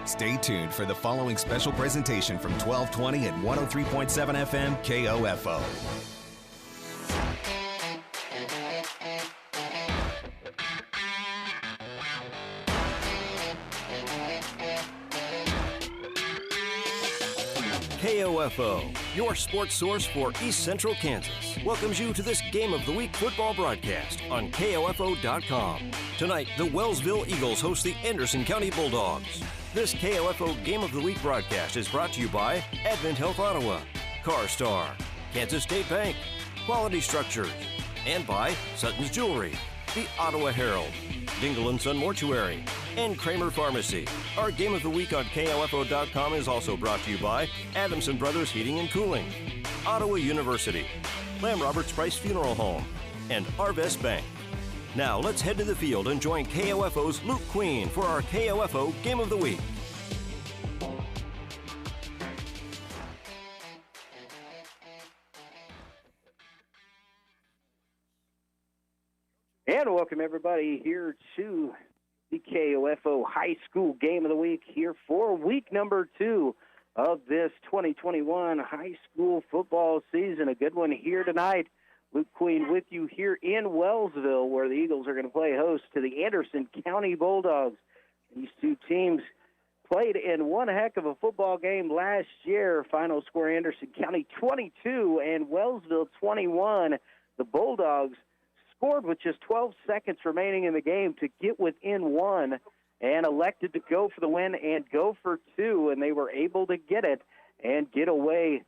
Stay tuned for the following special presentation from 1220 and 103.7 FM KOFO. KOFO, your sports source for East Central Kansas, welcomes you to this Game of the Week football broadcast on KOFO.com. Tonight, the Wellsville Eagles host the Anderson County Bulldogs. This KOFO Game of the Week broadcast is brought to you by Advent Health Ottawa, CarStar, Kansas State Bank, Quality Structures, and by Sutton's Jewelry, the Ottawa Herald, Dingle & Son Mortuary, and Kramer Pharmacy. Our Game of the Week on KOFO.com is also brought to you by Adamson Brothers Heating and Cooling, Ottawa University, Lamb Roberts Price Funeral Home, and Arvest Bank. Now let's head to the field and join KOFO's Luke Queen for our KOFO Game of the Week. And welcome everybody here to the KOFO High School Game of the Week here for week number 2 of this 2021 high school football season. A good one here tonight. Luke Queen with you here in Wellsville, where the Eagles are going to play host to the Anderson County Bulldogs. These two teams played in one heck of a football game last year. Final score, Anderson County 22 and Wellsville 21. The Bulldogs scored with just 12 seconds remaining in the game to get within one and elected to go for the win and go for 2, and they were able to get it and get away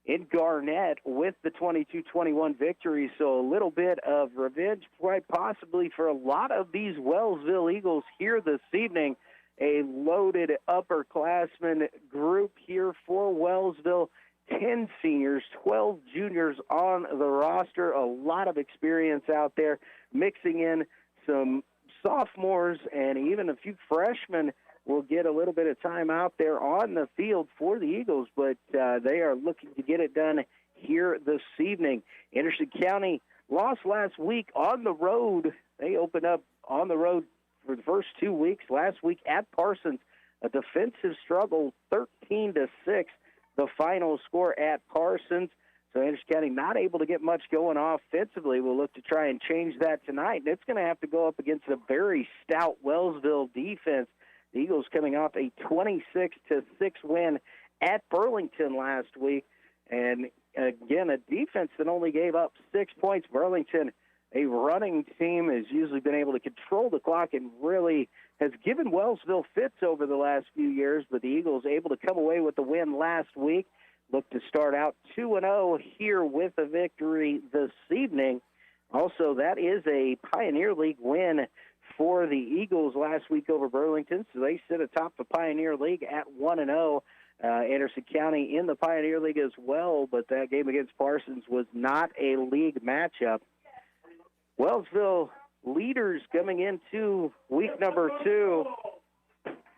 in Garnett with the 22-21 victory. So a little bit of revenge, quite possibly, for a lot of these Wellsville Eagles here this evening. A loaded upperclassmen group here for Wellsville. 10 seniors, 12 juniors on the roster. A lot of experience out there, mixing in some sophomores and even a few freshmen will get a little bit of time out there on the field for the Eagles, but they are looking to get it done here this evening. Anderson County lost last week on the road. They opened up on the road for the first 2 weeks. Last week at Parsons, a defensive struggle, 13-6, the final score at Parsons. So Anderson County not able to get much going offensively. We'll look to try and change that tonight. And it's going to have to go up against a very stout Wellsville defense. The Eagles coming off a 26-6 win at Burlington last week. And, again, a defense that only gave up 6 points. Burlington, a running team, has usually been able to control the clock and really has given Wellsville fits over the last few years. But the Eagles able to come away with the win last week. Look to start out 2-0 here with a victory this evening. Also, that is a Pioneer League win for the Eagles last week over Burlington, so they sit atop the Pioneer League at 1-0. Anderson County in the Pioneer League as well, but that game against Parsons was not a league matchup. Wellsville leaders coming into week number 2.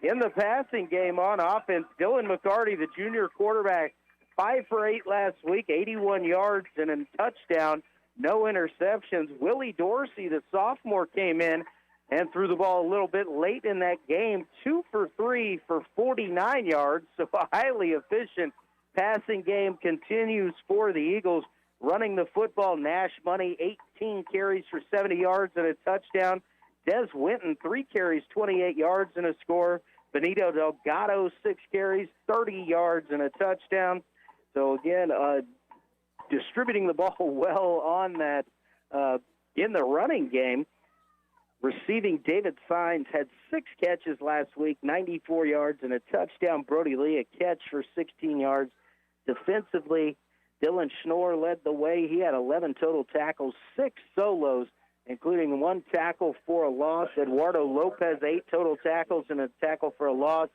In the passing game on offense, Dylan McCarty, the junior quarterback, 5 for 8 last week, 81 yards and a touchdown, no interceptions. Willie Dorsey, the sophomore, came in and threw the ball a little bit late in that game, 2 for 3 for 49 yards. So a highly efficient passing game continues for the Eagles. Running the football, Nash Money, 18 carries for 70 yards and a touchdown. Des Winton, 3 carries, 28 yards and a score. Benito Delgado, 6 carries, 30 yards and a touchdown. So, again, distributing the ball well on that in the running game. Receiving, David Sines had 6 catches last week, 94 yards and a touchdown. Brody Lee, a catch for 16 yards. Defensively, Dylan Schnorr led the way. He had 11 total tackles, 6 solos, including 1 tackle for a loss. Eduardo Lopez, 8 total tackles and a tackle for a loss.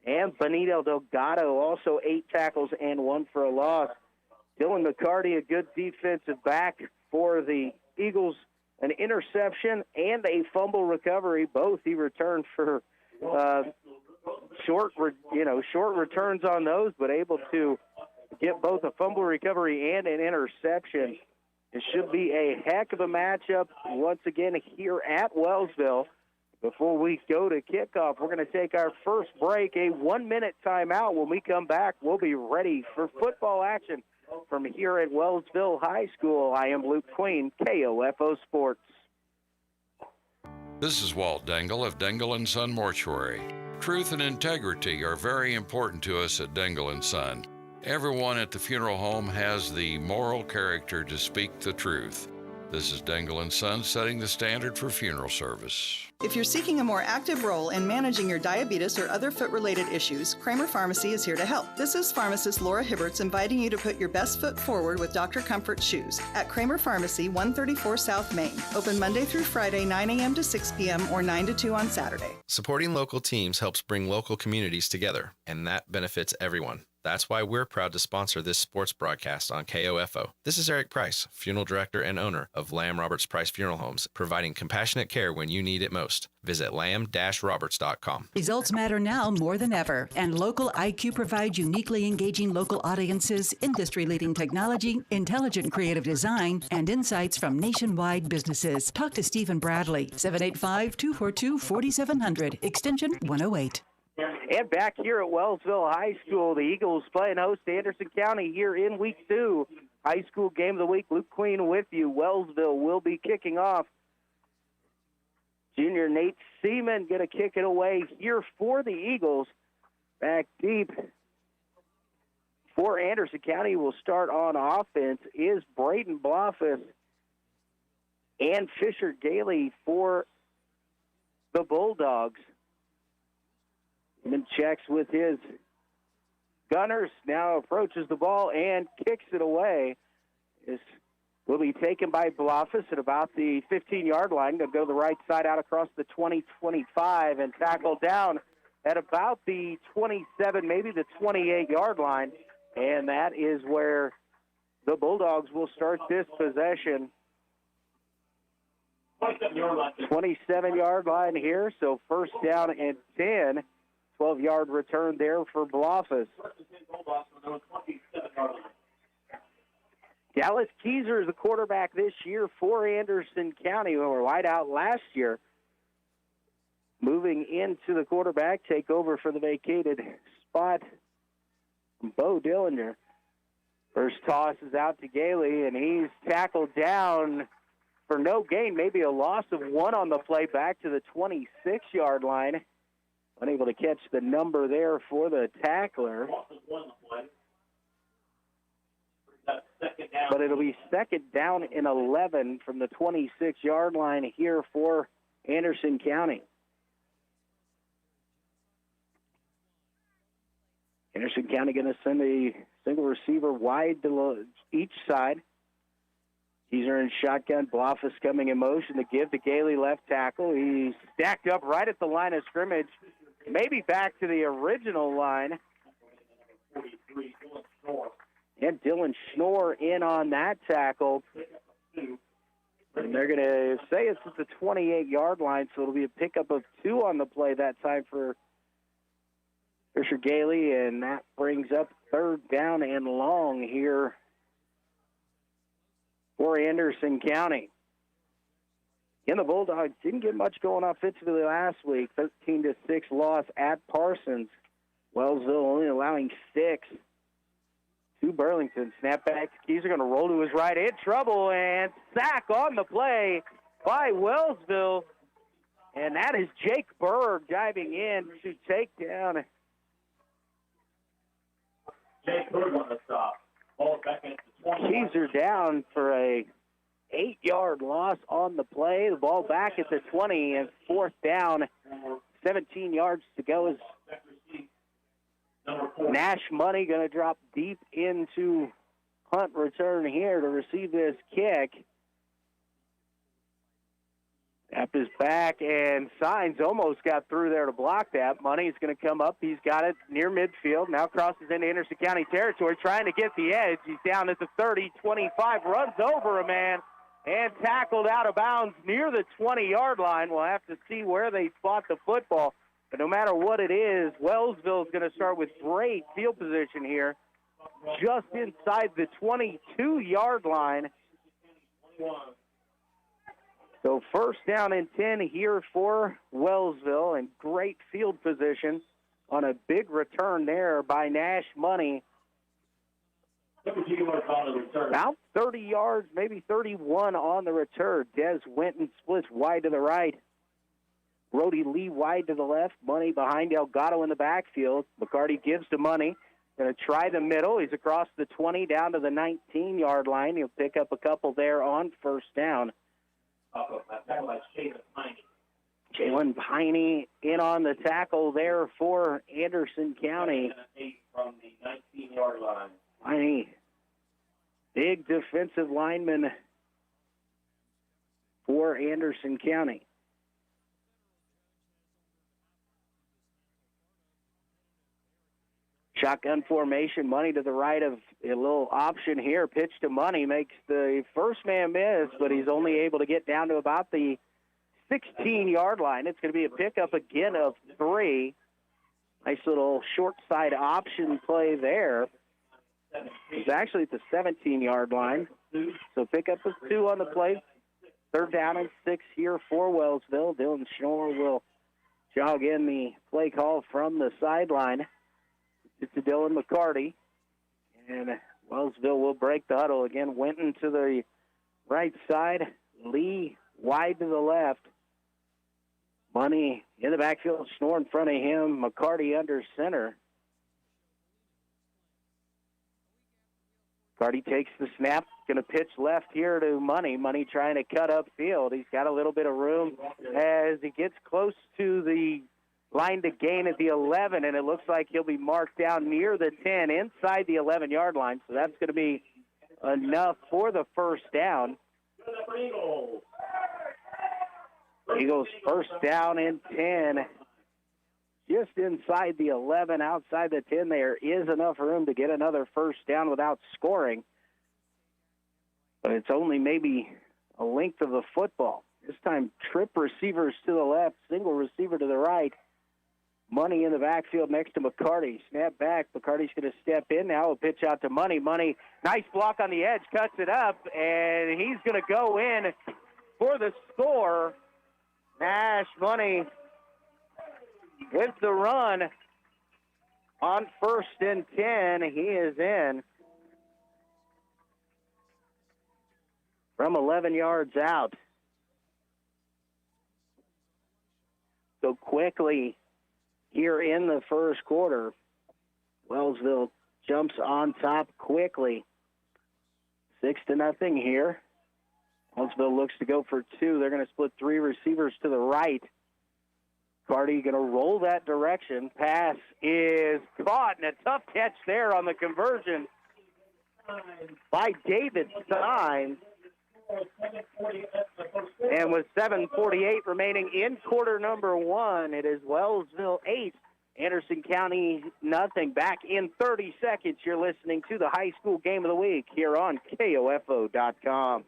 And Benito Delgado, also 8 tackles and 1 for a loss. Dylan McCarty, a good defensive back for the Eagles, an interception and a fumble recovery. Both he returned for short returns on those, but able to get both a fumble recovery and an interception. It should be a heck of a matchup once again here at Wellsville. Before we go to kickoff, we're going to take our first break, a 1-minute timeout. When we come back, we'll be ready for football action from here at Wellsville High School. I am Luke Queen, KOFO Sports. This is Walt Dengel of Dengel & Son Mortuary. Truth and integrity are very important to us at Dengel & Son. Everyone at the funeral home has the moral character to speak the truth. This is Dengel & Son setting the standard for funeral service. If you're seeking a more active role in managing your diabetes or other foot-related issues, Kramer Pharmacy is here to help. This is pharmacist Laura Hibberts inviting you to put your best foot forward with Dr. Comfort Shoes at Kramer Pharmacy, 134 South Main. Open Monday through Friday, 9 a.m. to 6 p.m. or 9 to 2 on Saturday. Supporting local teams helps bring local communities together, and that benefits everyone. That's why we're proud to sponsor this sports broadcast on KOFO. This is Eric Price, funeral director and owner of Lamb Roberts Price Funeral Homes, providing compassionate care when you need it most. Visit lamb-roberts.com. Results matter now more than ever, and Local IQ provides uniquely engaging local audiences, industry-leading technology, intelligent creative design, and insights from nationwide businesses. Talk to Stephen Bradley, 785-242-4700, extension 108. And back here at Wellsville High School, the Eagles playing host to Anderson County here in Week 2. High school game of the week, Luke Queen with you. Wellsville will be kicking off. Junior Nate Seaman going to kick it away here for the Eagles. Back deep for Anderson County will start on offense is Braden Bloffus and Fisher Gailey for the Bulldogs. And checks with his gunners, now approaches the ball and kicks it away. This will be taken by Bloffus at about the 15-yard line. Going to go the right side out across the 20-25 and tackle down at about the 27, maybe the 28-yard line. And that is where the Bulldogs will start this possession. 27-yard line here, so first down and 10. 12-yard return there for Bloffus. Dallas Keyser is the quarterback this year for Anderson County, who were wide out last year. Moving into the quarterback, take over for the vacated spot from Bo Dillinger. First toss is out to Gailey, and he's tackled down for no gain, maybe a loss of 1 on the play back to the 26-yard line. Unable to catch the number there for the tackler. But it'll be second down and 11 from the 26-yard line here for Anderson County. Anderson County going to send a single receiver wide to each side. These are in shotgun. Bloffus coming in motion to give to Gailey, left tackle. He's stacked up right at the line of scrimmage. Maybe back to the original line. And Dylan Schnorr in on that tackle. And they're going to say it's at the 28-yard line, so it'll be a pickup of 2 on the play that time for Fisher Gailey, and that brings up third down and long here for Anderson County. And the Bulldogs didn't get much going offensively last week. 13-6 loss at Parsons. Wellsville only allowing 6 to Burlington. Snap back. Keys are going to roll to his right. In trouble and sack on the play by Wellsville. And that is Jake Berg diving in to take down. Jake Berg on the stop. Ball back at the 20. Keys are down for a 8-yard loss on the play. The ball back at the 20 and fourth down. 17 yards to go as Nash Money going to drop deep into punt return here to receive this kick. Tap is back, and Signs almost got through there to block that. Money's going to come up. He's got it near midfield. Now crosses into Anderson County territory, trying to get the edge. He's down at the 30, 25, runs over a man, and tackled out of bounds near the 20-yard line. We'll have to see where they spot the football. But no matter what it is, Wellsville is going to start with great field position here, just inside the 22-yard line. So first down and 10 here for Wellsville, and great field position on a big return there by Nash Money. About 30 yards, maybe 31 on the return. Des Winton splits wide to the right. Brody Lee wide to the left. Money behind Delgado in the backfield. McCarty gives to Money. Going to try the middle. He's across the 20 down to the 19-yard line. He'll pick up a couple there on first down. Jalen Piney in on the tackle there for Anderson County. From the 19-yard line. Piney, big defensive lineman for Anderson County. Shotgun formation, Money to the right of a little option here. Pitch to Money, makes the first man miss, but he's only able to get down to about the 16-yard line. It's going to be a pickup again of 3. Nice little short side option play there. It's actually at the 17-yard line. So pickup of 2 on the play. Third down and 6 here for Wellsville. Dylan Schnorr will jog in the play call from the sideline. It's to Dylan McCarty. And Wellsville will break the huddle again. Winton to the right side. Lee wide to the left. Money in the backfield. Schnorr in front of him. McCarty under center. McCarty takes the snap. Going to pitch left here to Money. Money trying to cut upfield. He's got a little bit of room as he gets close to the line to gain at the 11, and it looks like he'll be marked down near the 10, inside the 11-yard line. So that's going to be enough for the first down. Eagles first down and 10. Just inside the 11, outside the 10, there is enough room to get another first down without scoring. But it's only maybe a length of the football. This time, trip receivers to the left, single receiver to the right. Money in the backfield next to McCarty. Snap back. McCarty's going to step in now. A pitch out to Money. Money, nice block on the edge, cuts it up, and he's going to go in for the score. Nash Money with the run on first and 10. He is in from 11 yards out. So quickly here in the first quarter, Wellsville jumps on top quickly. 6-0 here. Wellsville looks to go for 2. They're going to split 3 receivers to the right. Carty going to roll that direction. Pass is caught, and a tough catch there on the conversion by David Stein. And with 7:48 remaining in quarter number 1, it is Wellsville 8, Anderson County nothing. Back in 30 seconds, you're listening to the high school game of the week here on KOFO.com.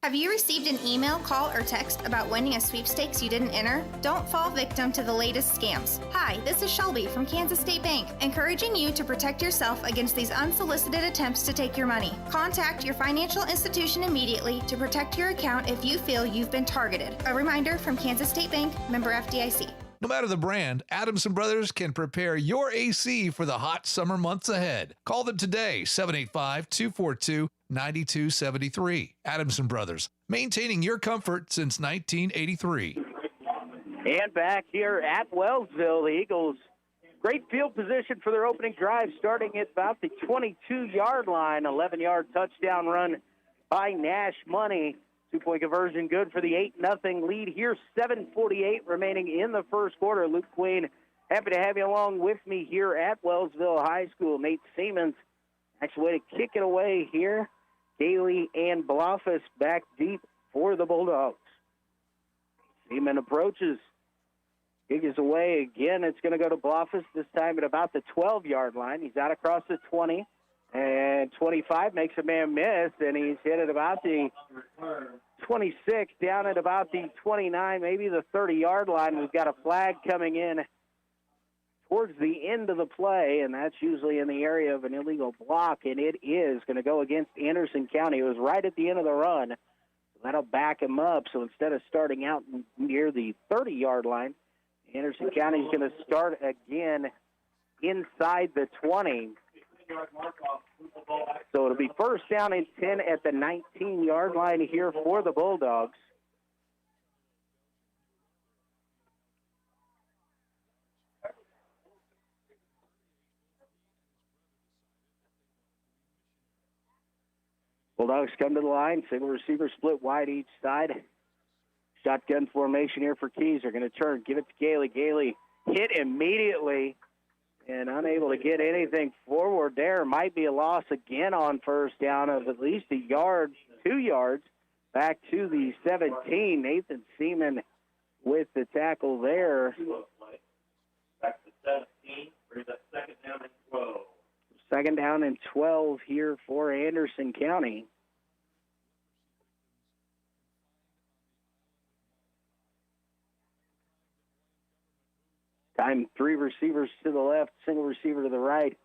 Have you received an email, call, or text about winning a sweepstakes you didn't enter? Don't fall victim to the latest scams. Hi, this is Shelby from Kansas State Bank, encouraging you to protect yourself against these unsolicited attempts to take your money. Contact your financial institution immediately to protect your account if you feel you've been targeted. A reminder from Kansas State Bank, member FDIC. No matter the brand, Adamson Brothers can prepare your AC for the hot summer months ahead. Call them today, 785-242-9273. Adamson Brothers, maintaining your comfort since 1983. And back here at Wellsville, the Eagles, great field position for their opening drive, starting at about the 22-yard line. 11-yard touchdown run by Nash Money. 2-point conversion good for the 8-0 lead here. 7:48 remaining in the first quarter. Luke Queen, happy to have you along with me here at Wellsville High School. Nate Siemens, actually way to kick it away here. Daly and Bluffus back deep for the Bulldogs. Seaman approaches. Kick is away again. It's going to go to Bluffus, this time at about the 12-yard line. He's out across the 20. And 25 makes a man miss, and he's hit at about the 26, down at about the 29, maybe the 30-yard line. We've got a flag coming in towards the end of the play, and that's usually in the area of an illegal block, and it is going to go against Anderson County. It was right at the end of the run. That'll back him up. So instead of starting out near the 30-yard line, Anderson County is going to start again inside the 20. So it'll be first down and 10 at the 19-yard line here for the Bulldogs. Bulldogs come to the line. Single receiver split wide each side. Shotgun formation here for Keys. They're going to turn, give it to Gailey. Gailey hit immediately and unable to get anything forward there. Might be a loss again on first down of at least a yard, 2 yards, back to the 17. Nathan Seaman with the tackle there. Back to 17. Brings up second down and 12. Second down and 12 here for Anderson County. Time 3 receivers to the left, single receiver to the right.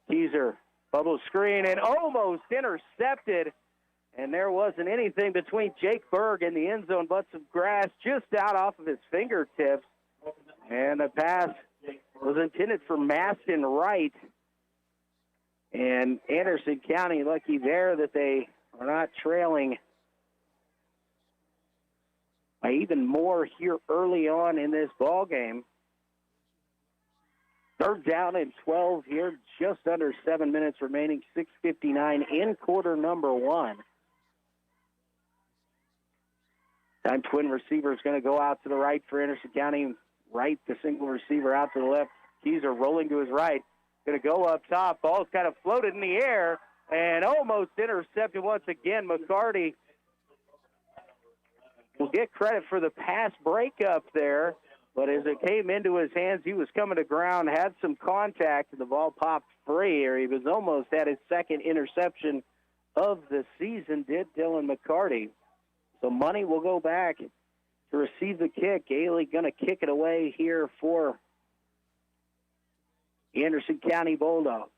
Teaser, bubble screen, and almost intercepted. And there wasn't anything between Jake Berg and the end zone but some grass just out off of his fingertips. And the pass was intended for Maston Wright. And Anderson County lucky there that they are not trailing by even more here early on in this ball game. Third down and 12 here, just under 7 minutes remaining, 6:59 in quarter number 1. Time twin receiver is going to go out to the right for Anderson County. Right, the single receiver out to the left. Keys are rolling to his right. Going to go up top. Ball's kind of floated in the air and almost intercepted once again. McCarty will get credit for the pass breakup there, but as it came into his hands, he was coming to ground, had some contact, and the ball popped free, or he was almost at his second interception of the season, did Dylan McCarty. So Money will go back to receive the kick. Gailey going to kick it away here for Anderson County Bulldogs.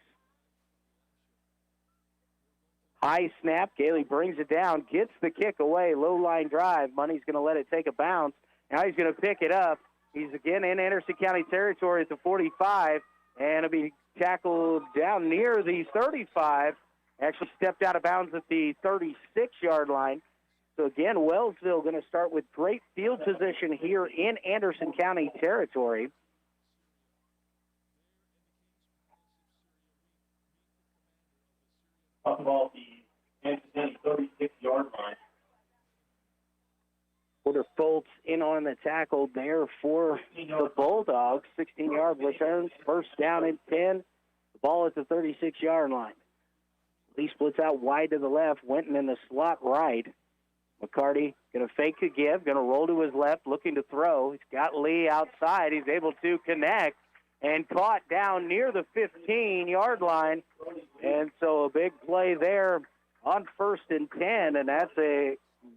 High snap. Gailey brings it down, gets the kick away. Low line drive. Money's going to let it take a bounce. Now he's going to pick it up. He's again in Anderson County territory at the 45, and it'll be tackled down near the 35. Actually stepped out of bounds at the 36-yard line. So again, Wellsville going to start with great field position here in Anderson County territory. Talk about the Anderson County 36-yard line. Porter Foltz in on the tackle there for the Bulldogs. 16-yard returns, first down and 10. The ball at the 36-yard line. Lee splits out wide to the left, Winton in the slot right. McCarty going to fake a give, going to roll to his left, looking to throw. He's got Lee outside. He's able to connect and caught down near the 15-yard line. And so a big play there on first and 10, and that's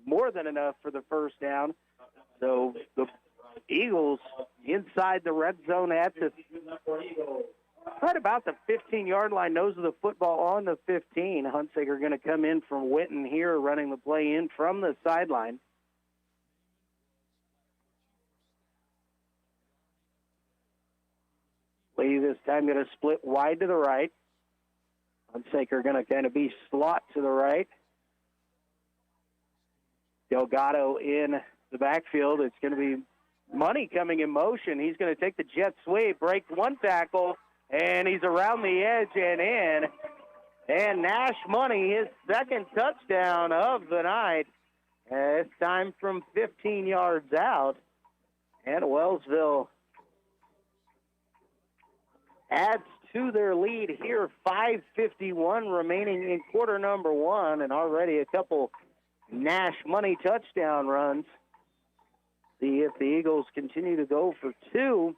more than enough for the first down. So the Eagles inside the red zone at the right about the 15-yard line, nose of the football on the 15. Hunsaker going to come in from Winton here, running the play in from the sideline. Play this time going to split wide to the right. Hunsaker going to kind of be slot to the right. Delgado in the backfield. It's going to be Money coming in motion. He's going to take the jet sweep, break one tackle, and he's around the edge and in. And Nash Money, his second touchdown of the night. This time from 15 yards out. And Wellsville adds to their lead here. 5:51 remaining in quarter number 1, and already a couple Nash Money touchdown runs. See if the Eagles continue to go for 2.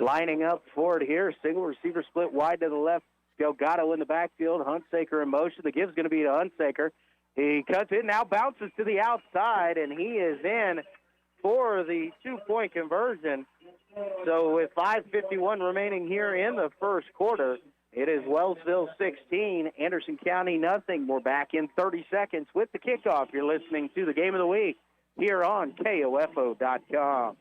Lining up for it here. Single receiver split wide to the left. Delgado in the backfield. Hunsaker in motion. The give's going to be to Hunsaker. He cuts it, now bounces to the outside, and he is in for the 2-point conversion. So with 5:51 remaining here in the first quarter, it is Wellsville 16, Anderson County nothing. We're back in 30 seconds with the kickoff. You're listening to the Game of the Week here on KOFO.com.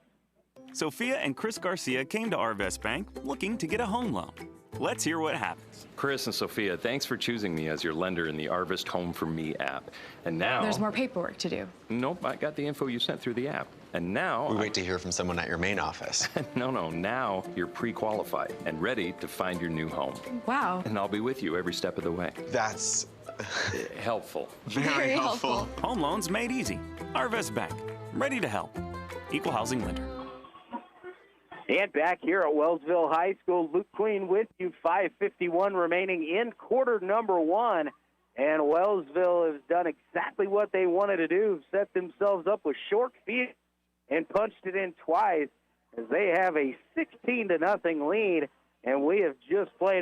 Sophia and Chris Garcia came to Arvest Bank looking to get a home loan. Let's hear what happens. Chris and Sophia, thanks for choosing me as your lender in the Arvest Home for Me app. And now... There's more paperwork to do. Nope, I got the info you sent through the app. And now... We wait to hear from someone at your main office. No, now you're pre-qualified and ready to find your new home. Wow. And I'll be with you every step of the way. That's... helpful. Very helpful. Home loans made easy. Arvest Bank, ready to help. Equal housing lender. And back here at Wellsville High School, Luke Queen with you, 5:51 remaining in quarter number one. And Wellsville has done exactly what they wanted to do, set themselves up with short feet and punched it in twice as they have a 16-0 lead. And we have just played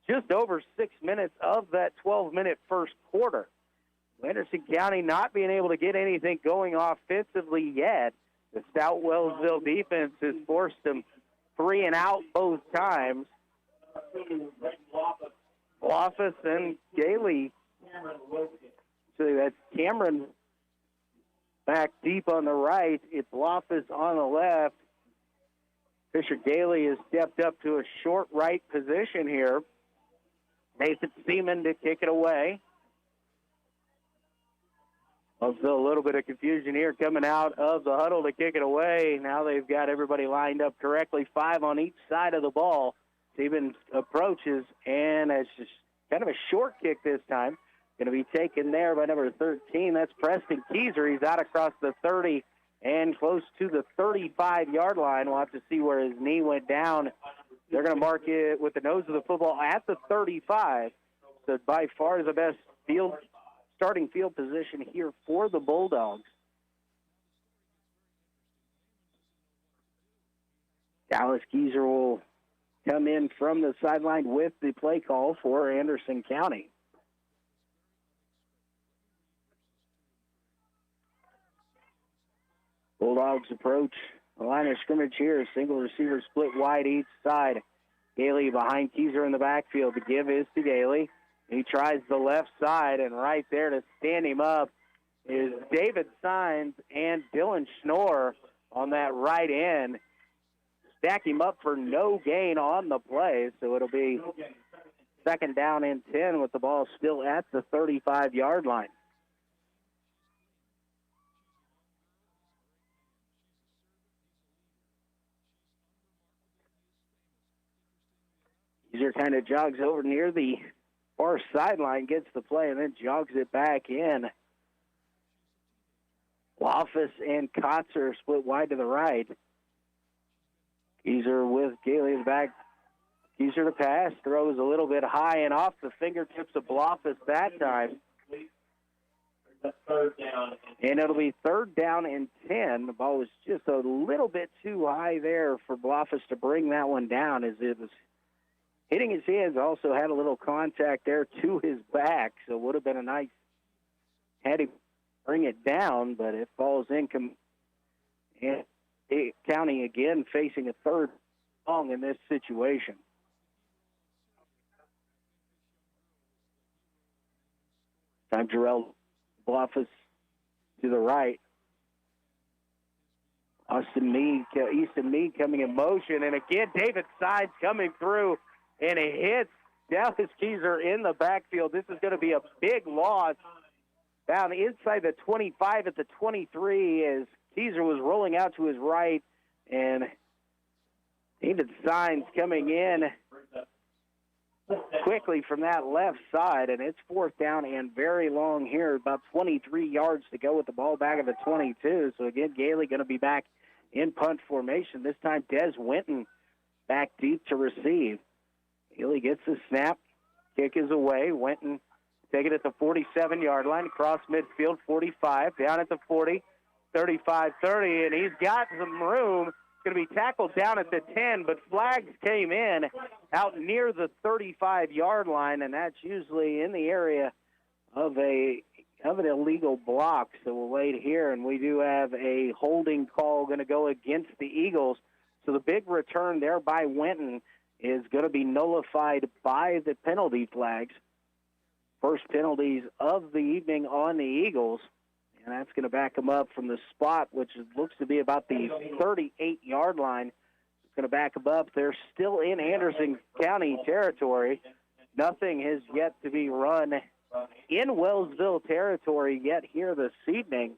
just over 6 minutes of that 12-minute first quarter. Anderson County not being able to get anything going offensively yet. The stout Wellsville defense has forced them 3 and out both times. Bluffus and Gailey. So that's Cameron back deep on the right. It's Bluffus on the left. Fisher Gailey has stepped up to a short right position here. Nathan Seaman to kick it away. Also a little bit of confusion here coming out of the huddle to kick it away. Now they've got everybody lined up correctly, 5 on each side of the ball. Seaman approaches, and it's just kind of a short kick this time. Going to be taken there by number 13. That's Preston Keyser. He's out across the 30 and close to the 35-yard line. We'll have to see where his knee went down. They're going to mark it with the nose of the football at the 35. So by far the best starting field position here for the Bulldogs. Dallas Keyser will come in from the sideline with the play call for Anderson County. Bulldogs approach the line of scrimmage here. Single receiver split wide each side. Gailey behind Keyser in the backfield. The give is to Gailey. He tries the left side, and right there to stand him up is David Sines and Dylan Schnorr on that right end. Stack him up for no gain on the play, so it'll be second down and 10 with the ball still at the 35-yard line. Keyser kind of jogs over near the far sideline, gets the play, and then jogs it back in. Loftus and Kotzer split wide to the right. Keyser with Gailey in the back. Keyser to pass, throws a little bit high and off the fingertips of Loftus that time. And it'll be third down and 10. The ball was just a little bit too high there for Loftus to bring that one down as it was hitting his hands. Also had a little contact there to his back, so it would have been a nice, had to bring it down, but it falls in. And County again facing a third long in this situation. Time Jarrell Bluffus to the right. Easton Meade coming in motion, and again David Sides coming through. And it hits Dallas Keyser in the backfield. This is going to be a big loss down inside the 25 at the 23 as Keyser was rolling out to his right. And David Sines coming in quickly from that left side. And it's fourth down and very long here. About 23 yards to go with the ball back at the 22. So, again, Gailey going to be back in punt formation. This time Des Winton back deep to receive. Gailey gets the snap. Kick is away. Winton take it at the 47-yard line, across midfield, 45, down at the 40, 35, 30, and he's got some room. Going to be tackled down at the 10, but flags came in out near the 35-yard line, and that's usually in the area of a of an illegal block, so we'll wait here, and we do have a holding call going to go against the Eagles. So the big return there by Winton is going to be nullified by the penalty flags. First penalties of the evening on the Eagles, and that's going to back them up from the spot, which looks to be about the 38-yard line. It's going to back them up. They're still in Anderson County territory. Nothing has yet to be run in Wellsville territory yet here this evening.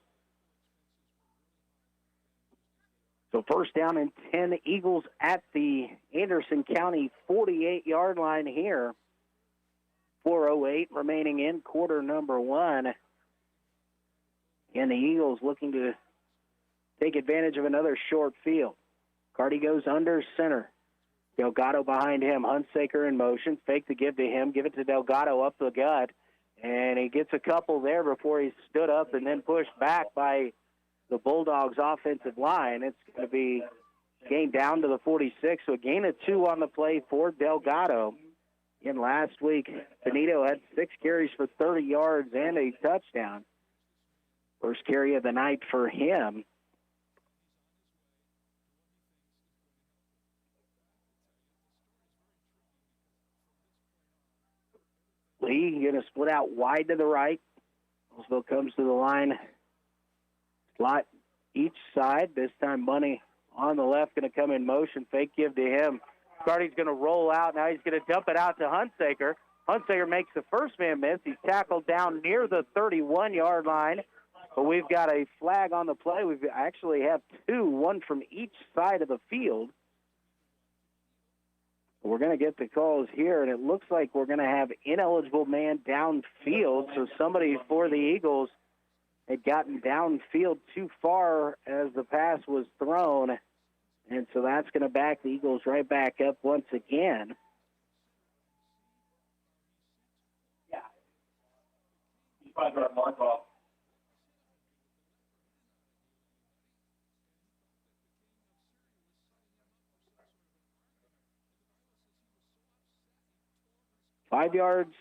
So first down and 10, Eagles at the Anderson County 48-yard line here. 4:08 remaining in quarter number one. And the Eagles looking to take advantage of another short field. Carty goes under center. Delgado behind him. Hunsaker in motion. Fake to give to him. Give it to Delgado up the gut. And he gets a couple there before he stood up and then pushed back by the Bulldogs offensive line. It's going to be gained down to the 46, so a gain of 2 on the play for Delgado. In last week, Benito had 6 carries for 30 yards and a touchdown. First carry of the night for him. Lee going to split out wide to the right. Wellsville comes to the line. Slot each side. This time Money on the left going to come in motion. Fake give to him. Carty's going to roll out. Now he's going to dump it out to Hunsaker. Hunsaker makes the first man miss. He's tackled down near the 31-yard line. But we've got a flag on the play. We actually have 2, one from each side of the field. We're going to get the calls here, and it looks like we're going to have ineligible man downfield. So somebody for the Eagles had gotten downfield too far as the pass was thrown. And so that's going to back the Eagles right back up once again. Yeah. He's probably got a mark off. Five yards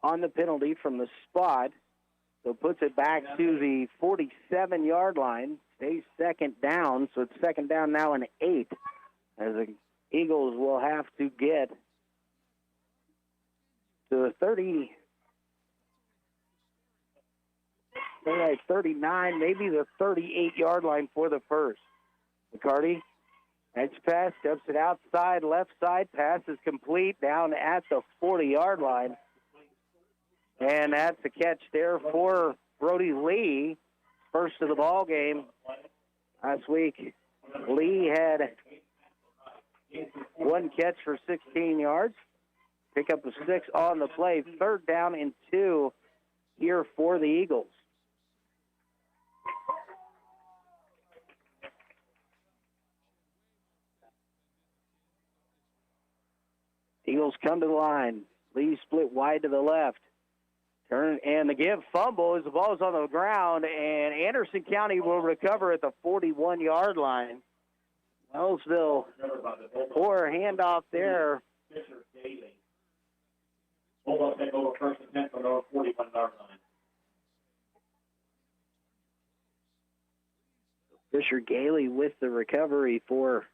on the penalty from the spot. So puts it back to the 47-yard line. Stays second down, so it's second down now and 8. As the Eagles will have to get to the 39, maybe the 38-yard line for the first. McCarty, next pass, steps it outside, left side, pass is complete down at the 40-yard line. And that's a catch there for Brody Lee, first of the ball game. Last week, Lee had 1 catch for 16 yards. Pick up a 6 on the play. Third down and 2 here for the Eagles. Eagles come to the line. Lee split wide to the left. Turn and the give fumble as the ball is on the ground, and Anderson County will recover at the 41-yard line. Wellsville, poor handoff there. Bulldogs take over first and 10 from the 41-yard line. Fisher Gailey with the recovery for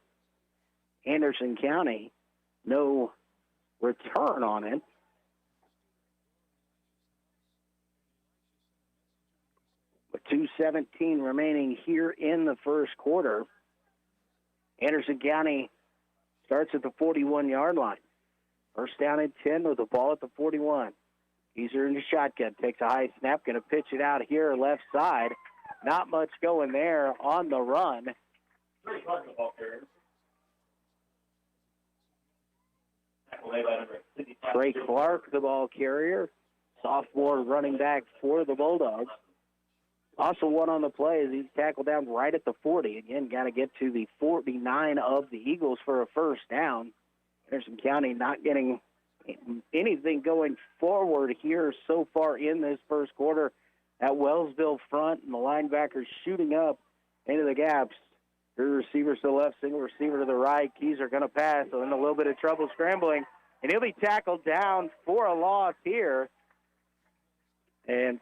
Anderson County. No return on it. With 2:17 remaining here in the first quarter, Anderson County starts at the 41-yard line. First down and 10 with the ball at the 41. Geezer in the shotgun, takes a high snap, going to pitch it out here left side. Not much going there on the run. Trey Clark, the ball carrier, sophomore running back for the Bulldogs. Also one on the play as he's tackled down right at the 40. Again, got to get to the 49 of the Eagles for a first down. Anderson County not getting anything going forward here so far in this first quarter. At Wellsville front, and the linebackers shooting up into the gaps. Three receivers to the left, single receiver to the right. Keys are going to pass, so in a little bit of trouble scrambling. And he'll be tackled down for a loss here. And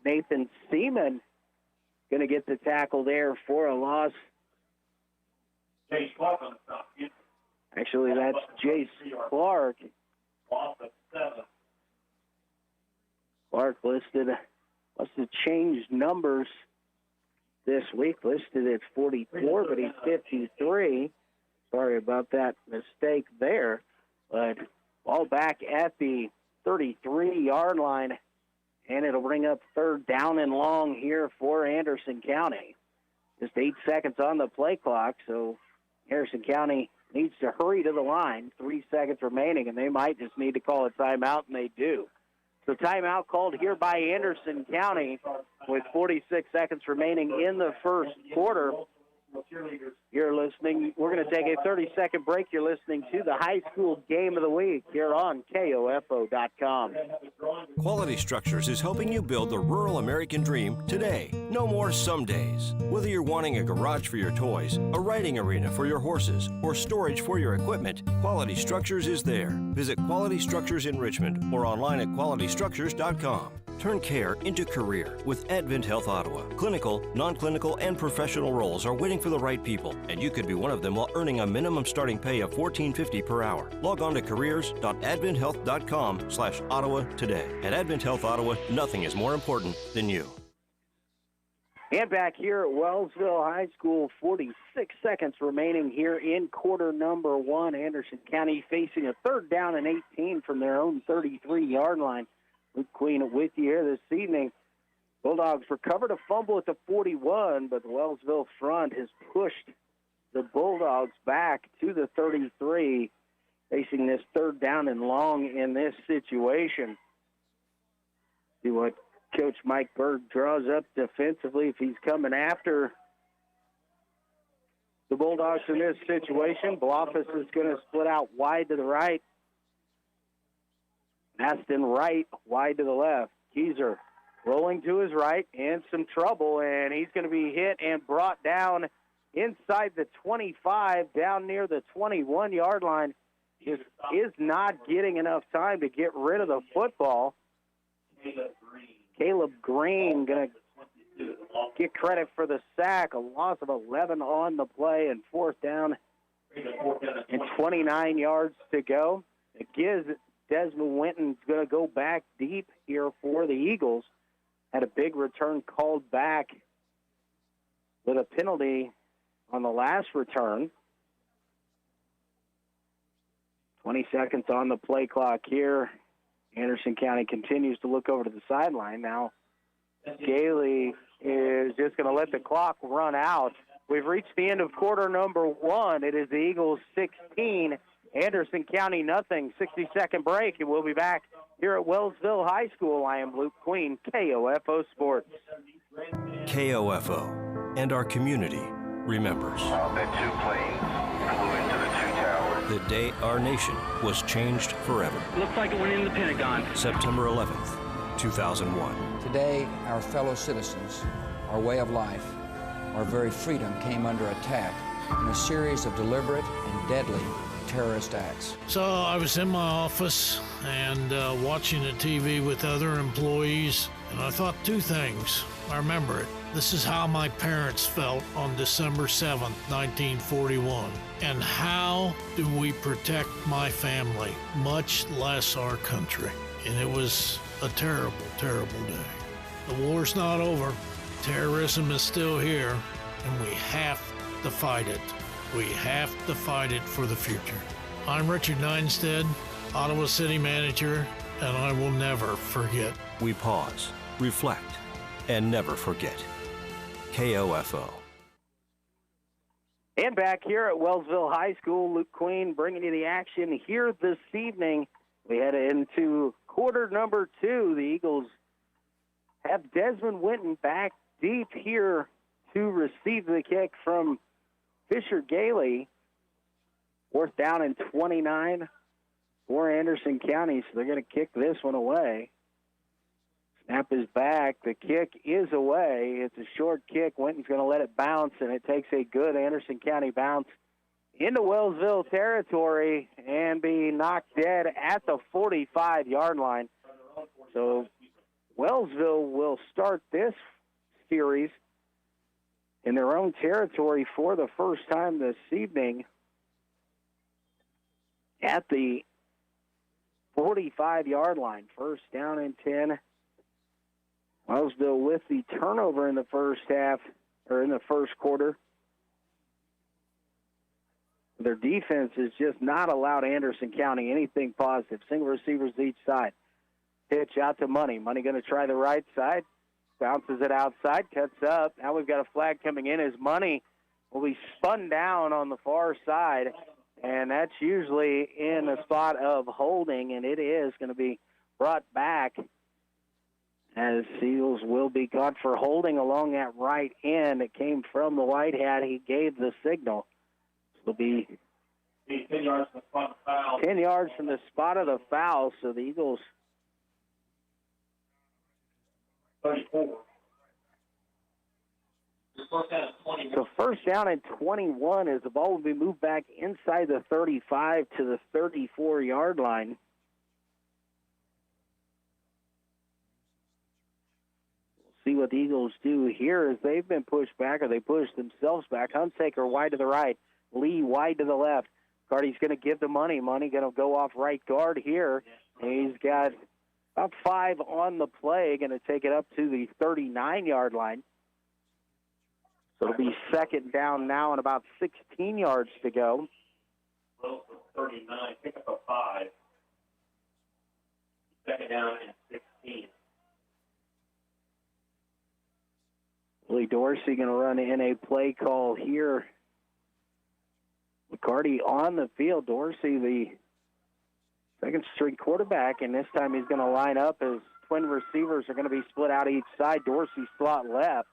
Nathan Seaman going to get the tackle there for a loss. Actually, that's Jace Clark. Clark must have changed numbers this week, listed at 44, but he's 53. Sorry about that mistake there. But ball back at the 33-yard line, and it'll bring up third down and long here for Anderson County. Just 8 seconds on the play clock, so Anderson County needs to hurry to the line. 3 seconds remaining, and they might just need to call a timeout, and they do. So timeout called here by Anderson County with 46 seconds remaining in the first quarter. You're listening. We're going to take a 30-second break. You're listening to the high school game of the week here on KOFO.com. Quality Structures is helping you build the rural American dream today. No more some days. Whether you're wanting a garage for your toys, a riding arena for your horses, or storage for your equipment, Quality Structures is there. Visit Quality Structures in Richmond or online at qualitystructures.com. Turn care into career with Advent Health Ottawa. Clinical, non-clinical, and professional roles are waiting for the right people, and you could be one of them while earning a minimum starting pay of $14.50 per hour. Log on to careers.adventhealth.com/Ottawa today. At Advent Health Ottawa, nothing is more important than you. And back here at Wellsville High School, 46 seconds remaining here in quarter number one. Anderson County facing a third down and 18 from their own 33-yard line. Luke Queen with you here this evening. Bulldogs recovered a fumble at the 41, but the Wellsville front has pushed the Bulldogs back to the 33, facing this third down and long in this situation. See what Coach Mike Berg draws up defensively if he's coming after the Bulldogs in this situation. Bluffus is going to split out wide to the right. Aston right, wide to the left. Keyser rolling to his right, in some trouble, and he's going to be hit and brought down inside the 25, down near the 21-yard line. Just is not getting enough time to get rid of the football. Caleb Green going to get credit for the sack. A loss of 11 on the play, and fourth down and 29 yards to go. It gives Desmond Winton's going to go back deep here for the Eagles. Had a big return called back with a penalty on the last return. 20 seconds on the play clock here. Anderson County continues to look over to the sideline. Now, Gailey is just going to let the clock run out. We've reached the end of quarter number one. It is the Eagles 16, Anderson County nothing. 60-second break, and we'll be back here at Wellsville High School. I am Luke Queen, KOFO Sports. KOFO and our community remembers. The day our nation was changed forever. Looks like it went in the Pentagon. September 11th, 2001. Today, our fellow citizens, our way of life, our very freedom came under attack in a series of deliberate and deadly terrorist acts. So I was in my office and watching the TV with other employees, and I thought two things. I remember it. This is how my parents felt on December 7th, 1941. And how do we protect my family, much less our country? And it was a terrible, terrible day. The war's not over. Terrorism is still here, and we have to fight it. We have to fight it for the future. I'm Richard Neinstead, Ottawa City Manager, and I will never forget. We pause, reflect, and never forget. KOFO. And back here at Wellsville High School, Luke Queen bringing you the action here this evening. We head into quarter number two. The Eagles have Desmond Winton back deep here to receive the kick from Fisher Gailey. Fourth down and 29 for Anderson County, so they're going to kick this one away. Snap is back. The kick is away. It's a short kick. Winton's going to let it bounce, and it takes a good Anderson County bounce into Wellsville territory and be knocked dead at the 45-yard line. So Wellsville will start this series in their own territory for the first time this evening at the 45-yard line. First down and 10. Wellsville with the turnover in the first half, or in the first quarter. Their defense has just not allowed Anderson County anything positive. Single receivers each side. Pitch out to Money. Money going to try the right side. Bounces it outside, cuts up. Now we've got a flag coming in as Money will be spun down on the far side. And that's usually in the spot of holding, and it is going to be brought back as Seals will be caught for holding along that right end. It came from the white hat. He gave the signal. It'll be 10 yards from the spot of the foul. 10 yards from the spot of the foul, so the Eagles 34. So first down and 21 as the ball will be moved back inside the 35 to the 34-yard line. We'll see what the Eagles do here as they've been pushed back, or they push themselves back. Hunsaker wide to the right. Lee wide to the left. Carty's going to give the Money. Money going to go off right guard here. And he's got about 5 on the play, going to take it up to the 39-yard line. So it'll be second down now and about 16 yards to go. Well, 39, pick up a 5. Second down and 16. Willie Dorsey going to run in a play call here. McCarty on the field. Dorsey, the second-string quarterback, and this time he's going to line up as twin receivers are going to be split out each side. Dorsey slot left.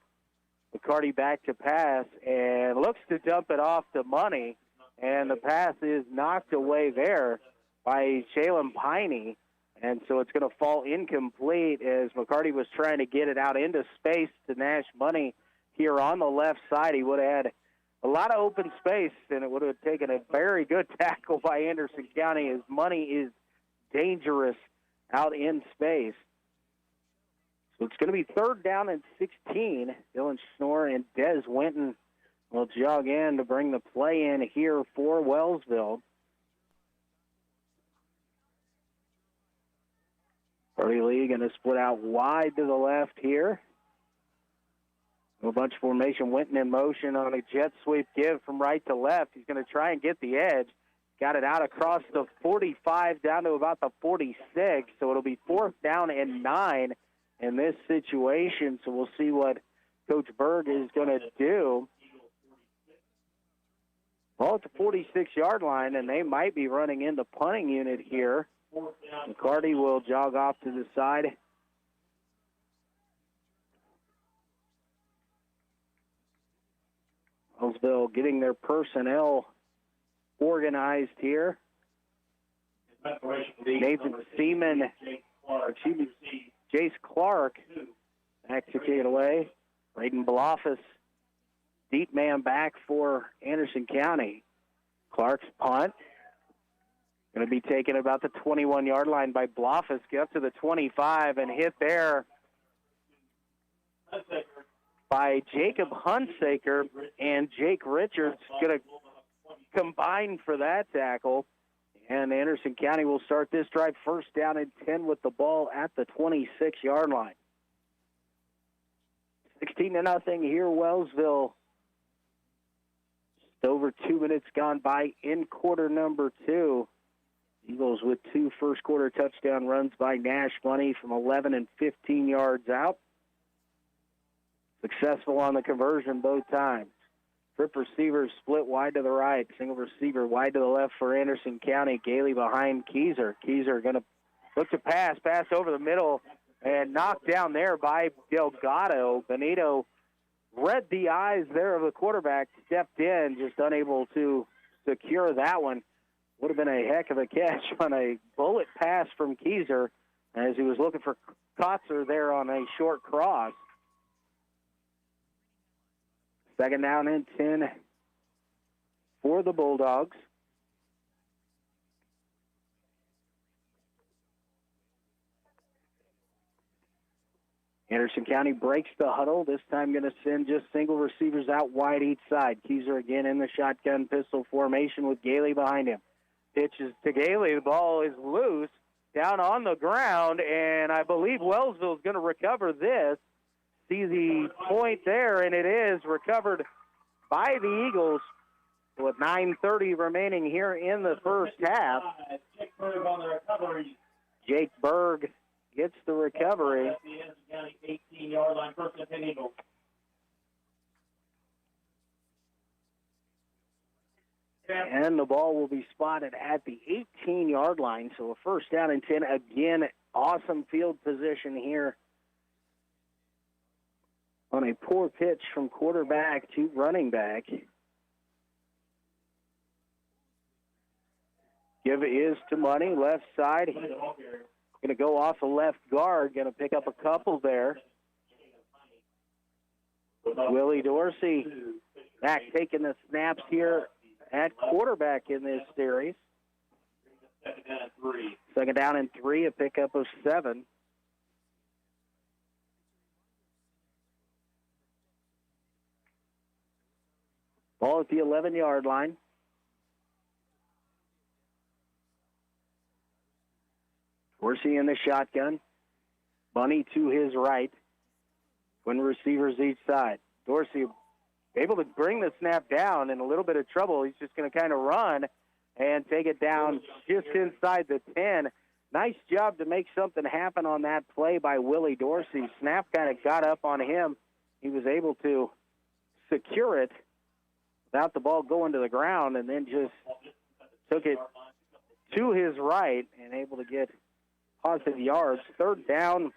McCarty back to pass and looks to dump it off to Money, and the pass is knocked away there by Jalen Piney, and so it's going to fall incomplete as McCarty was trying to get it out into space to Nash Money here on the left side. He would have had a lot of open space, and it would have taken a very good tackle by Anderson County as Money is dangerous out in space. So it's going to be third down and 16. Dylan Schnorr and Des Winton will jog in to bring the play in here for Wellsville. Purdy Lee going to split out wide to the left here. A bunch of formation. Winton in motion on a jet sweep give from right to left. He's going to try and get the edge. Got it out across the 45 down to about the 46. So it'll be fourth down and 9 in this situation. So we'll see what Coach Berg is going to do. Well, at the 46-yard line, and they might be running in the punting unit here. McCarty will jog off to the side. Wellsville getting their personnel organized here. Nathan Seaman, Jace Clark executed away. Braden Blofus, deep man back for Anderson County. Clark's punt. Going to be taken about the 21-yard line by Blofus. Get up to the 25 and hit there by Jacob Hunsaker, and Jake Richards going to combine for that tackle. And Anderson County will start this drive first down and 10 with the ball at the 26-yard line. 16-0 here, Wellsville. Just over 2 minutes gone by in quarter number 2. Eagles with 2 first-quarter touchdown runs by Nash Money from 11 and 15 yards out. Successful on the conversion both times. Trip receivers split wide to the right. Single receiver wide to the left for Anderson County. Gailey behind Keyser. Keyser going to look to pass. Pass over the middle and knocked down there by Delgado. Benito read the eyes there of the quarterback. Stepped in, just unable to secure that one. Would have been a heck of a catch on a bullet pass from Keyser as he was looking for Kotzer there on a short cross. Second down and 10 for the Bulldogs. Anderson County breaks the huddle. This time going to send just single receivers out wide each side. Keyser again in the shotgun pistol formation with Gailey behind him. Pitches to Gailey. The ball is loose down on the ground, and I believe Wellsville is going to recover this. See the point there, and it is recovered by the Eagles with 9:30 remaining here in the first half. Jake Berg on the recovery. Jake Berg gets the recovery. At the Anderson County 18-yard line, first and 10 Eagles. And the ball will be spotted at the 18-yard line, so a first down and 10. Again, awesome field position here on a poor pitch from quarterback to running back. Give is to Money, left side. Going to go off the left guard, going to pick up a couple there. Willie Dorsey back taking the snaps here at quarterback in this series. Second down and 3, a pickup of 7. Ball at the 11-yard line. Dorsey in the shotgun. Bunny to his right. Twin receivers each side. Dorsey able to bring the snap down, in a little bit of trouble. He's just going to kind of run and take it down just inside the 10. Nice job to make something happen on that play by Willie Dorsey. Snap kind of got up on him. He was able to secure it without the ball going to the ground, and then just took it to his right and able to get positive yards. Third down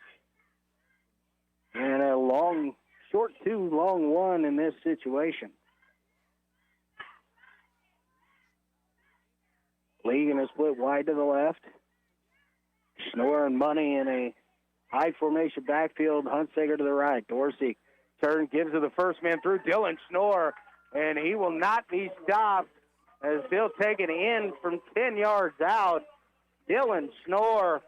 and a short 2, long 1 in this situation. Lee going to split wide to the left. Schnorr and Money in a high formation backfield. Huntsager to the right. Dorsey gives to the first man through, Dylan Schnorr, and he will not be stopped as he'll take it in from 10 yards out. Dylan Schnorr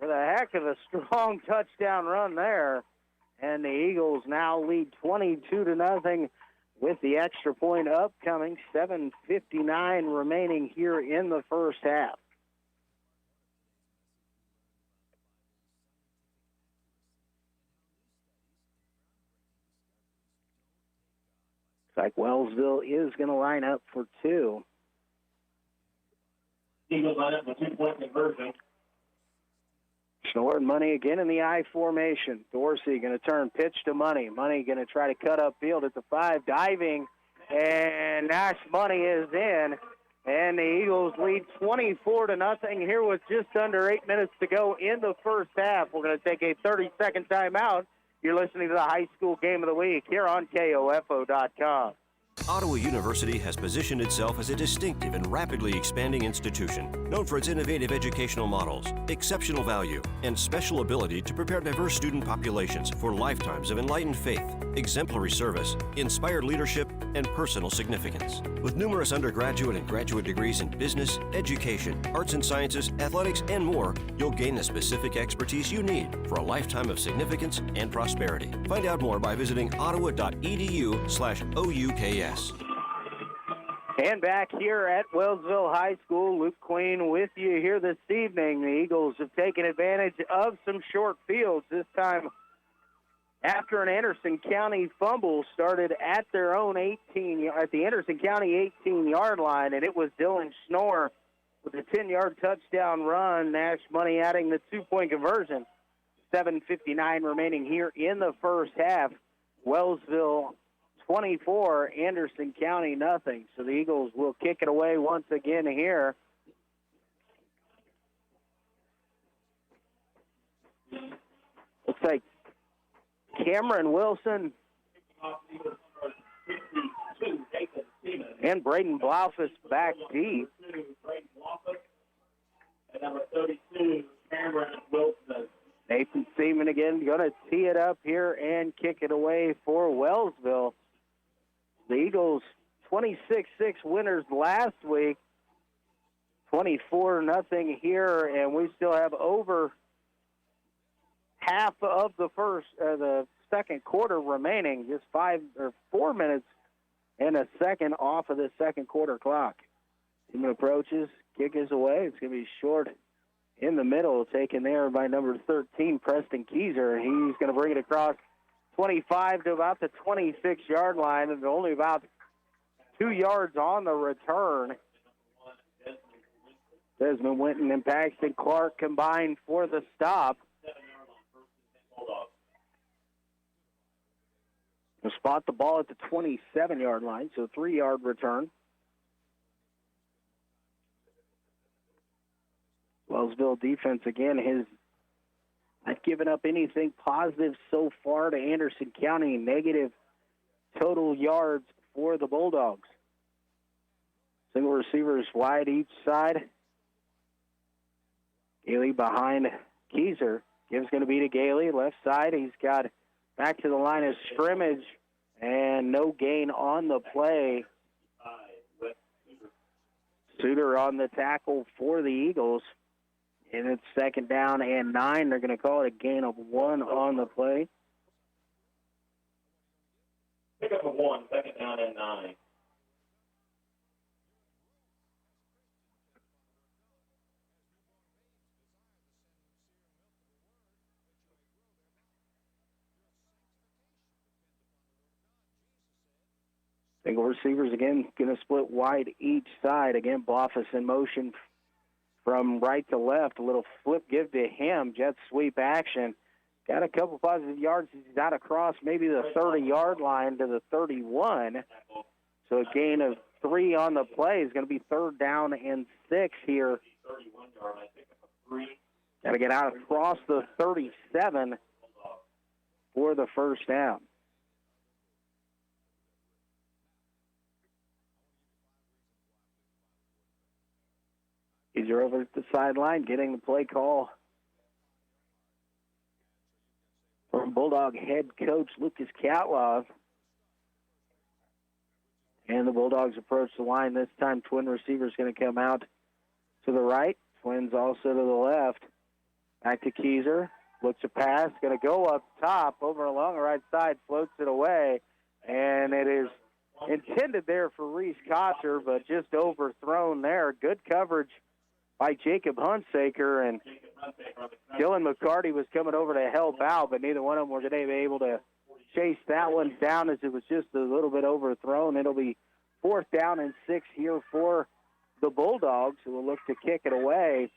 with a heck of a strong touchdown run there. And the Eagles now lead 22-0 with the extra point upcoming. 7:59 remaining here in the first half. Looks like Wellsville is going to line up for 2. Eagles line up with 2-point conversion. Schnorr and Money again in the I formation. Dorsey going to turn, pitch to Money. Money going to try to cut upfield at the 5, diving, and Nash Money is in. And the Eagles lead 24-0 here with just under 8 minutes to go in the first half. We're going to take a 30-second timeout. You're listening to the high school game of the week here on KOFO.com. Ottawa University has positioned itself as a distinctive and rapidly expanding institution, known for its innovative educational models, exceptional value, and special ability to prepare diverse student populations for lifetimes of enlightened faith, exemplary service, inspired leadership, and personal significance. With numerous undergraduate and graduate degrees in business, education, arts and sciences, athletics, and more, you'll gain the specific expertise you need for a lifetime of significance and prosperity. Find out more by visiting ottawa.edu/OUKS. And back here at Wellsville High School, Luke Queen with you here this evening. The Eagles have taken advantage of some short fields, this time after an Anderson County fumble started at their own at the Anderson County 18-yard line, and it was Dylan Schnorr with a 10-yard touchdown run. Nash Money adding the 2-point conversion. 7:59 remaining here in the first half. Wellsville 24, Anderson County nothing. So the Eagles will kick it away once again here. Looks like Cameron Wilson and Braden Blaufus back deep. And number 32, Cameron Wilson. Nathan Seaman again going to tee it up here and kick it away for Wellsville. The Eagles 26-6 winners last week, 24-0 here, and we still have over half of the second quarter remaining. Just 4 minutes and a second off of the second quarter clock. Team approaches, kick is away. It's going to be short in the middle, taken there by number 13, Preston Keyser. He's going to bring it across 25 to about the 26-yard line, and only about 2 yards on the return. Desmond Winton and Paxton Clark combined for the stop. They'll spot the ball at the 27-yard line, so 3-yard return. Wellsville defense, again, has not given up anything positive so far to Anderson County. Negative total yards for the Bulldogs. Single receivers wide each side. Gailey behind Keyser. Give's going to be to Gailey. Left side, he's got back to the line of scrimmage, and no gain on the play. Suter on the tackle for the Eagles. And it's second down and 9. They're going to call it a gain of 1 on the play. Pick up a 1, second down and 9. Single receivers again going to split wide each side. Again, Bloffus in motion from right to left. A little flip give to him. Jet sweep action. Got a couple positive yards. He's out across maybe the 30-yard line to the 31. So a gain of 3 on the play is going to be third down and 6 here. Got to get out across the 37 for the first down. He's over at the sideline getting the play call from Bulldog head coach Lucas Catlaw. And the Bulldogs approach the line. This time, twin receivers going to come out to the right. Twins also to the left. Back to Keyser. Looks a pass. Going to go up top over along the right side. Floats it away. And it is intended there for Reese Kotzer, but just overthrown there. Good coverage by Jacob Hunsaker, and Dylan McCarty was coming over to help out, but neither one of them were going to be able to chase that one down as it was just a little bit overthrown. It'll be fourth down and 6 here for the Bulldogs, who will look to kick it away.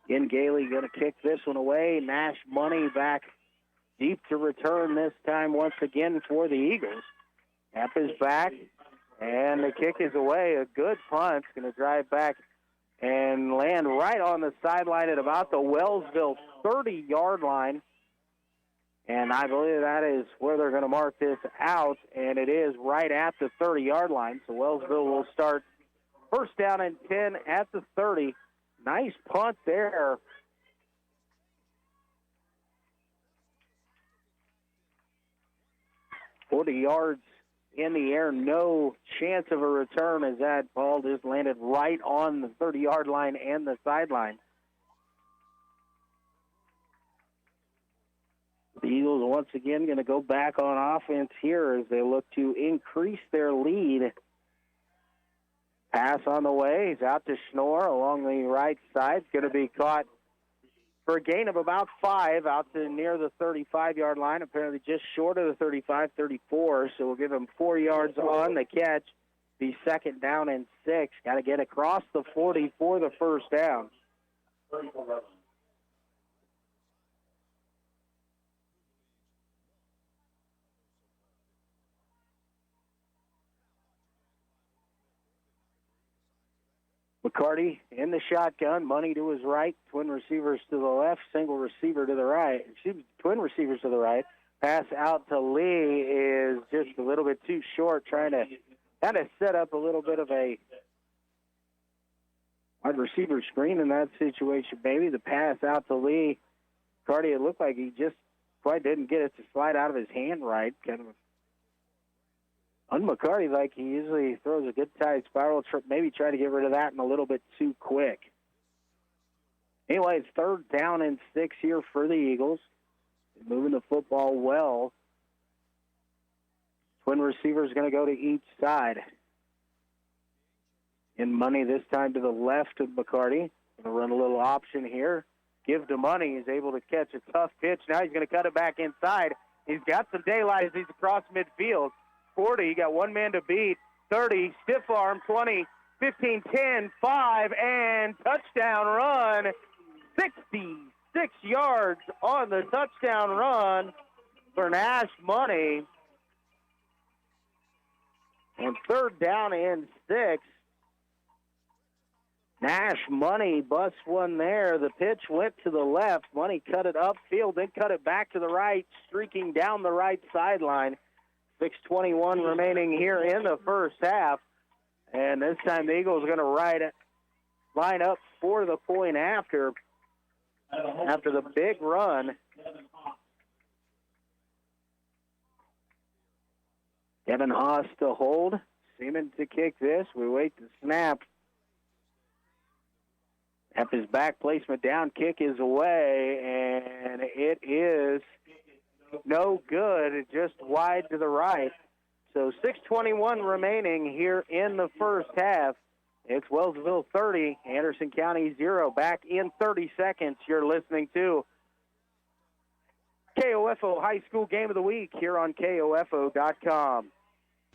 Again, Gailey going to kick this one away. Nash Money back deep to return this time once again for the Eagles. Knapp is back. And the kick is away. A good punt. Going to drive back and land right on the sideline at about the Wellsville 30-yard line. And I believe that is where they're going to mark this out. And it is right at the 30-yard line. So Wellsville will start first down and 10 at the 30. Nice punt there. $40 yards in the air, no chance of a return as that ball just landed right on the 30-yard line and the sideline. The Eagles once again going to go back on offense here as they look to increase their lead. Pass on the way. He's out to Schnorr along the right side. It's going to be caught for a gain of about 5 out to near the 35-yard line, apparently just short of the 35, 34. So we'll give him 4 yards on the catch. Be second down and 6. Got to get across the 40 for the first down. McCarty in the shotgun, Money to his right, twin receivers to the left, single receiver to the right. Twin receivers to the right. Pass out to Lee is just a little bit too short, trying to kind of set up a little bit of a wide receiver screen in that situation. Maybe the pass out to Lee. McCarty, it looked like he just quite didn't get it to slide out of his hand right. Kind of on McCarty, like he usually throws a good tight spiral, maybe try to get rid of that and a little bit too quick. Anyway, it's 3rd down and 6 here for the Eagles. Moving the football well. Twin receivers going to go to each side. In Money this time to the left of McCarty. Going to run a little option here. Give to Money. He's able to catch a tough pitch. Now he's going to cut it back inside. He's got some daylight as he's across midfield. 40, got one man to beat. 30, stiff arm. 20, 15, 10, 5, and touchdown run. 66 yards on the touchdown run for Nash Money. On 3rd down and 6. Nash Money busts one there. The pitch went to the left. Money cut it upfield, then cut it back to the right, streaking down the right sideline. 6:21 remaining here in the first half. And this time the Eagles are going to line up for the point after the big run. Devin Haas to hold. Seaman to kick this. We wait the snap. Snap his back, placement down, kick is away, and it is no good, just wide to the right. So 6:21 remaining here in the first half. It's Wellsville 30, Anderson County 0. Back in 30 seconds, you're listening to KOFO High School Game of the Week here on KOFO.com.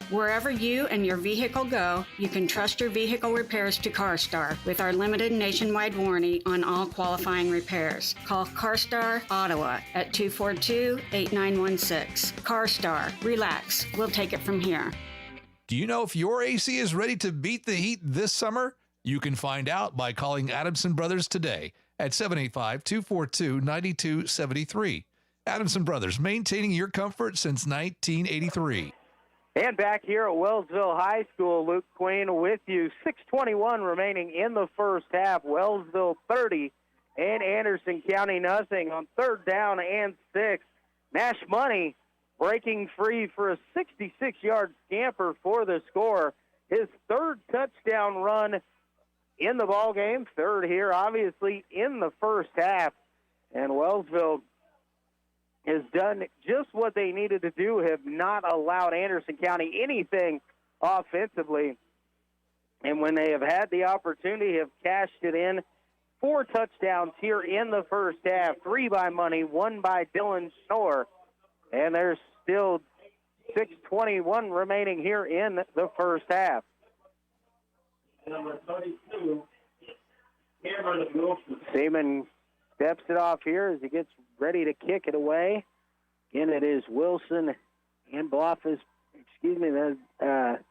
Wherever you and your vehicle go, you can trust your vehicle repairs to CarStar with our limited nationwide warranty on all qualifying repairs. Call CarStar Ottawa at 242-8916. CarStar, relax. We'll take it from here. Do you know if your AC is ready to beat the heat this summer? You can find out by calling Adamson Brothers today at 785-242-9273. Adamson Brothers, maintaining your comfort since 1983. And back here at Wellsville High School, Luke Queen with you. 6:21 remaining in the first half. Wellsville 30 and Anderson County nothing on 3rd down and 6. Nash Money breaking free for a 66-yard scamper for the score. His 3rd touchdown run in the ball game. 3rd here, obviously, in the first half. And Wellsville has done just what they needed to do, have not allowed Anderson County anything offensively. And when they have had the opportunity, have cashed it in. 4 touchdowns here in the first half, 3 by Money, 1 by Dylan Schnorr. And there's still 6:21 remaining here in the first half. Number 32, Cameron Wilson. Seaman steps it off here as he gets ready to kick it away. Again, it is Wilson and Bloffus. That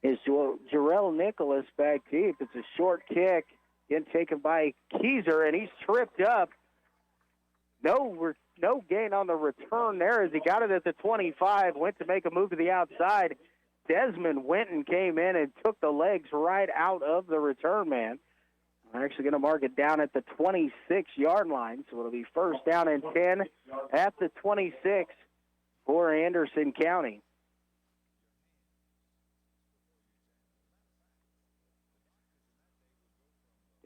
is Jarrell Nicholas back deep. It's a short kick. Again, taken by Keyser, and he's tripped up. No gain on the return there as he got it at the 25, went to make a move to the outside. Desmond went and came in and took the legs right out of the return man. We're actually going to mark it down at the 26-yard line, so it'll be 1st down and 10 at the 26 for Anderson County.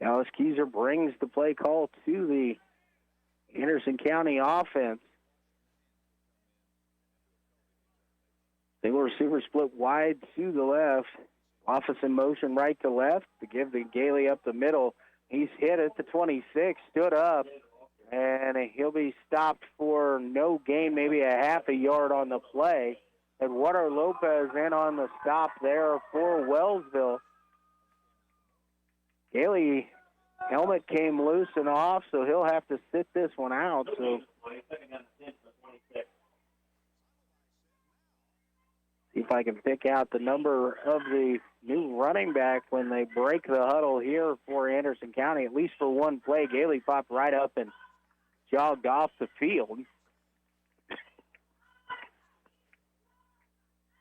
Dallas Keyser brings the play call to the Anderson County offense. Single receiver split wide to the left. Office in motion right to left to give the Gailey up the middle. He's hit at the 26, stood up, and he'll be stopped for no gain, maybe a half a yard on the play. Eduardo Lopez in on the stop there for Wellsville. Gailey helmet came loose and off, so he'll have to sit this one out. So see if I can pick out the number of the new running back when they break the huddle here for Anderson County, at least for one play. Gailey popped right up and jogged off the field.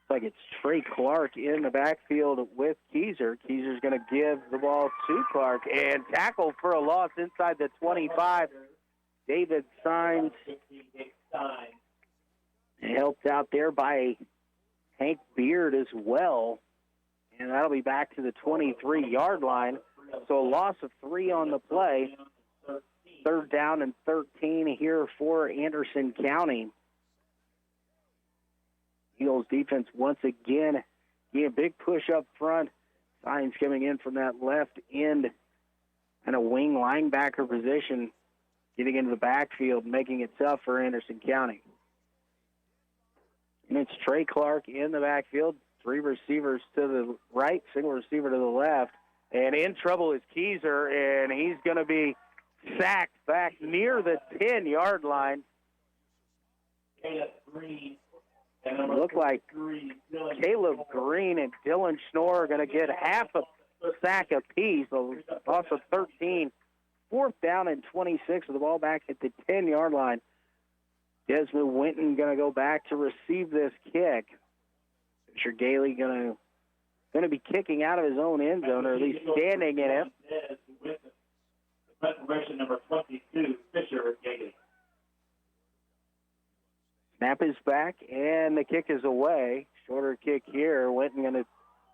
Like it's Trey Clark in the backfield with Keyser. Keyser's going to give the ball to Clark and tackle for a loss inside the 25. David Signs helped out there by Hank Beard as well. And that'll be back to the 23-yard line. So a loss of 3 on the play. 3rd down and 13 here for Anderson County. Eagles defense once again, a big push up front. Signs coming in from that left end and a wing linebacker position, getting into the backfield, making it tough for Anderson County. And it's Trey Clark in the backfield, 3 receivers to the right, single receiver to the left. And in trouble is Keyser, and he's going to be sacked back near the 10-yard line. Look like Caleb Green and Dylan Schnorr are going to get half a sack apiece. Loss of 13. 4th down and 26 with the ball back at the 10-yard line. Desmond Winton going to go back to receive this kick. Fisher Gailey going to be kicking out of his own end zone, or at least standing in it. Preparation number 22, Fisher Gailey. Snap is back, and the kick is away. Shorter kick here. Winton going to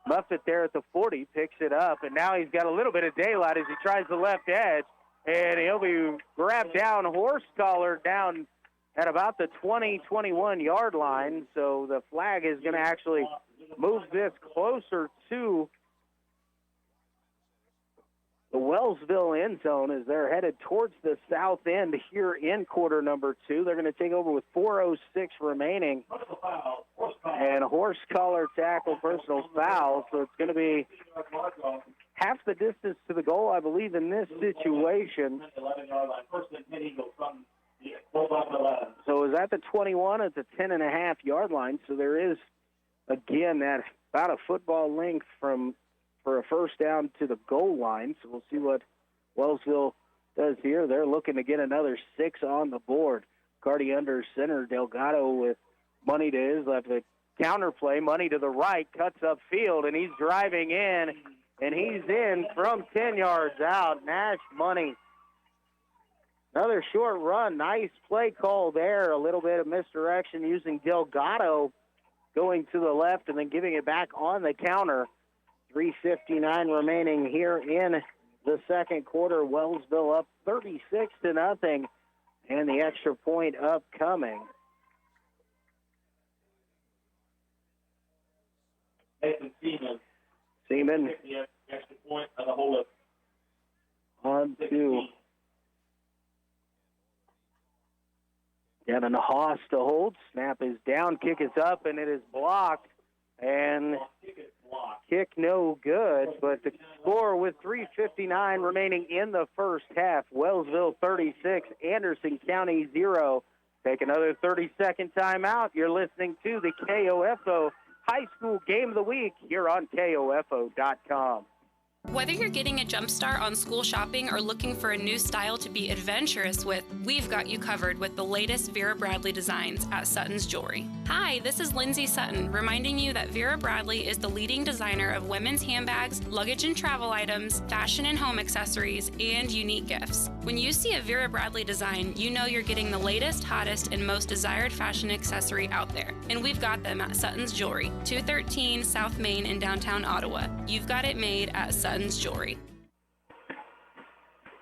muff it there at the 40, picks it up, and now he's got a little bit of daylight as he tries the left edge, and he'll be grabbed down, horse collar down at about the 20, 21-yard line. So the flag is going to actually move this closer to the Wellsville end zone as they're headed towards the south end here in quarter number 2. They're going to take over with 4:06 remaining. And horse collar tackle, personal foul. So it's going to be half the distance to the goal, I believe, in this situation. So is at the 21 at the 10.5-yard line. So there is, again, that about a football length for a first down to the goal line. So we'll see what Wellsville does here. They're looking to get another 6 on the board. Cardi under center, Delgado with money to his left. The counter play, money to the right, cuts up field, and he's driving in, and he's in from 10 yards out. Nash Money. Another short run. Nice play call there. A little bit of misdirection using Delgado going to the left and then giving it back on the counter. 3:59 remaining here in the second quarter. Wellsville up 36-0, and the extra point upcoming. Seaman extra point of the whole on to Devin Haas to hold. Snap is down, kick is up, and it is blocked. And kick no good, but the score with 3:59 remaining in the first half. Wellsville 36, Anderson County 0. Take another 30-second timeout. You're listening to the KOFO High School Game of the Week here on KOFO.com. Whether you're getting a jump start on school shopping or looking for a new style to be adventurous with, we've got you covered with the latest Vera Bradley designs at Sutton's Jewelry. Hi, this is Lindsay Sutton, reminding you that Vera Bradley is the leading designer of women's handbags, luggage and travel items, fashion and home accessories, and unique gifts. When you see a Vera Bradley design, you know you're getting the latest, hottest, and most desired fashion accessory out there. And we've got them at Sutton's Jewelry, 213 South Main in downtown Ottawa. You've got it made at Sutton's Jewelry.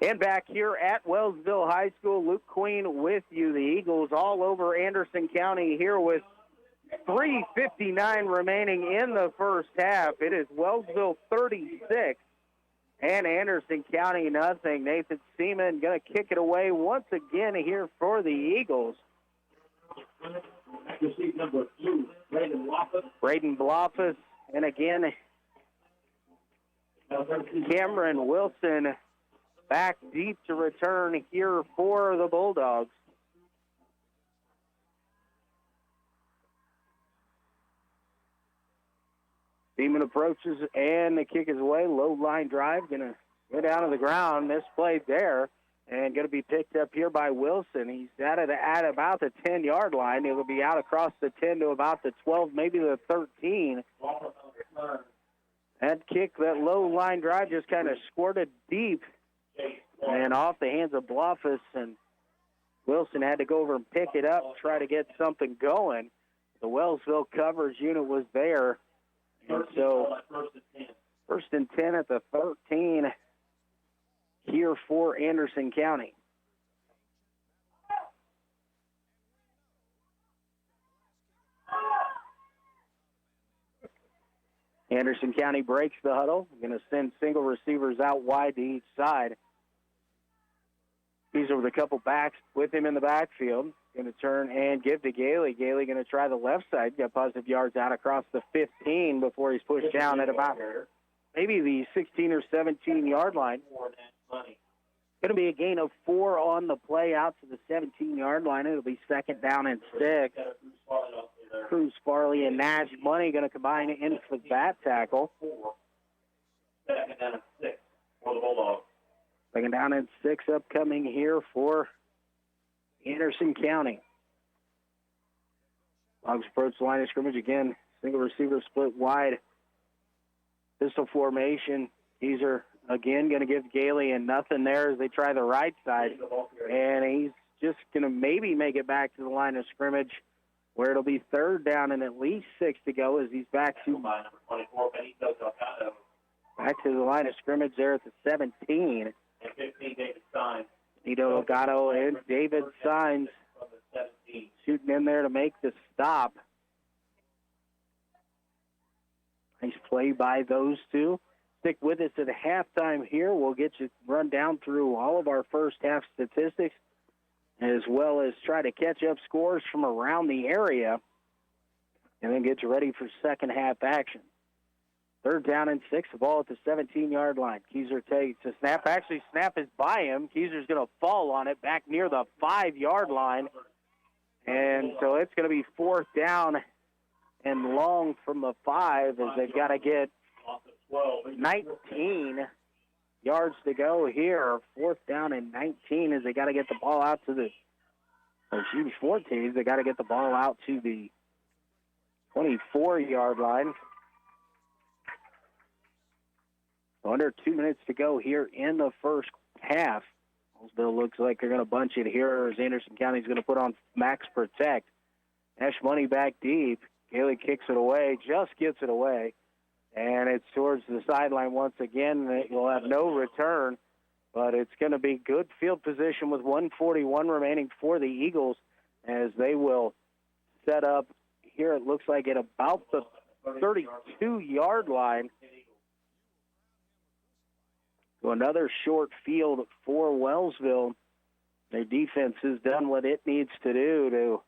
And back here at Wellsville High School, Luke Queen with you. The Eagles all over Anderson County here with 3:59 remaining in the first half. It is Wellsville 36 and Anderson County nothing. Nathan Seaman going to kick it away once again here for the Eagles. Number 2, Braden Bloffus, and again, Cameron Wilson back deep to return here for the Bulldogs. Seaman approaches, and the kick is away. Low line drive, going to go down to the ground. Misplayed there, and going to be picked up here by Wilson. He's at about the 10-yard line. It will be out across the 10 to about the 12, maybe the 13. That kick, that low line drive just kind of squirted deep and off the hands of Bloffus, and Wilson had to go over and pick it up, try to get something going. The Wellsville coverage unit was there. And so first and 10 at the 13 here for Anderson County. Anderson County breaks the huddle. Going to send single receivers out wide to each side. He's with a couple backs with him in the backfield. Going to turn and give to Gailey. Gailey going to try the left side. Got positive yards out across the 15 before he's pushed down at about maybe the 16 or 17-yard line. Going to be a gain of 4 on the play out to the 17-yard line. It'll be second down and 6. Cruz Farley and Nash Money going to combine in for that tackle. Second down and 6 for the Bulldogs. Second down and 6 upcoming here for Anderson County. Bulldogs approach the line of scrimmage again. Single receiver split wide. Pistol formation. These are again going to give Gailey and nothing there as they try the right side. And he's just going to maybe make it back to the line of scrimmage where it'll be third down and at least 6 to go as he's back to the line of scrimmage there at the 17. And 15, David Stein. Nito Delgado and David Signs shooting in there to make the stop. Nice play by those two. Stick with us at halftime here. We'll get you run down through all of our first half statistics as well as try to catch up scores from around the area and then get you ready for second half action. Third down and 6, the ball at the 17-yard line. Keyser takes a snap. Actually, snap is by him. Keyser's going to fall on it back near the 5-yard line. And so it's going to be fourth down and long from the 5 as they've got to get 19 yards to go here. Fourth down and 19 as they got to get the ball out to the 14. They got to get the ball out to the 24-yard line. Under 2 minutes to go here in the first half. Wellsville looks like they're going to bunch it here as Anderson County's going to put on max protect. Nash Money back deep. Gailey kicks it away, just gets it away. And it's towards the sideline once again. It will have no return, but it's going to be good field position with 1:41 remaining for the Eagles as they will set up here, it looks like, at about the 32-yard line. So another short field for Wellsville. Their defense has done what it needs to do to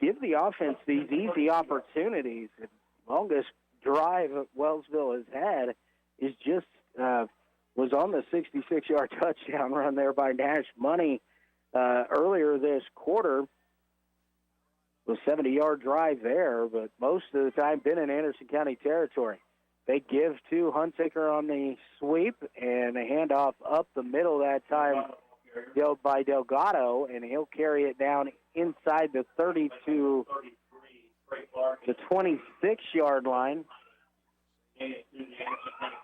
give the offense these easy opportunities. The longest drive Wellsville has had is just was on the 66-yard touchdown run there by Nash Money earlier this quarter. A 70-yard drive there, but most of the time been in Anderson County territory. They give to Hunsaker on the sweep, and a handoff up the middle that time by Delgado, and he'll carry it down inside the 32 to 26-yard line.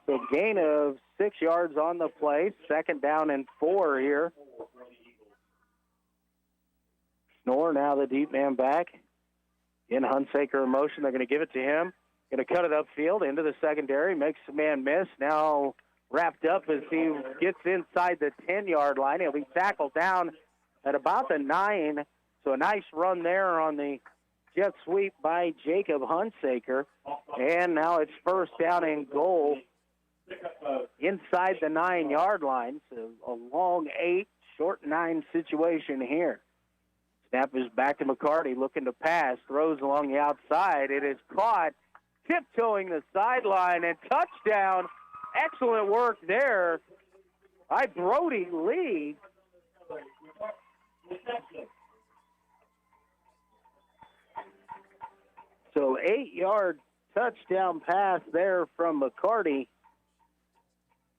So gain of 6 yards on the play, second down and 4 here. Snore now the deep man back. In Hunsaker in motion, they're going to give it to him. Going to cut it upfield into the secondary, makes the man miss. Now wrapped up as he gets inside the 10-yard line. He'll be tackled down at about the 9. So a nice run there on the jet sweep by Jacob Hunsaker. And now it's first down and goal inside the 9-yard line. So a long 8, short 9 situation here. Snap is back to McCarty, looking to pass, throws along the outside. It is caught, tiptoeing the sideline, and touchdown. Excellent work there by Brody Lee. So 8-yard touchdown pass there from McCarty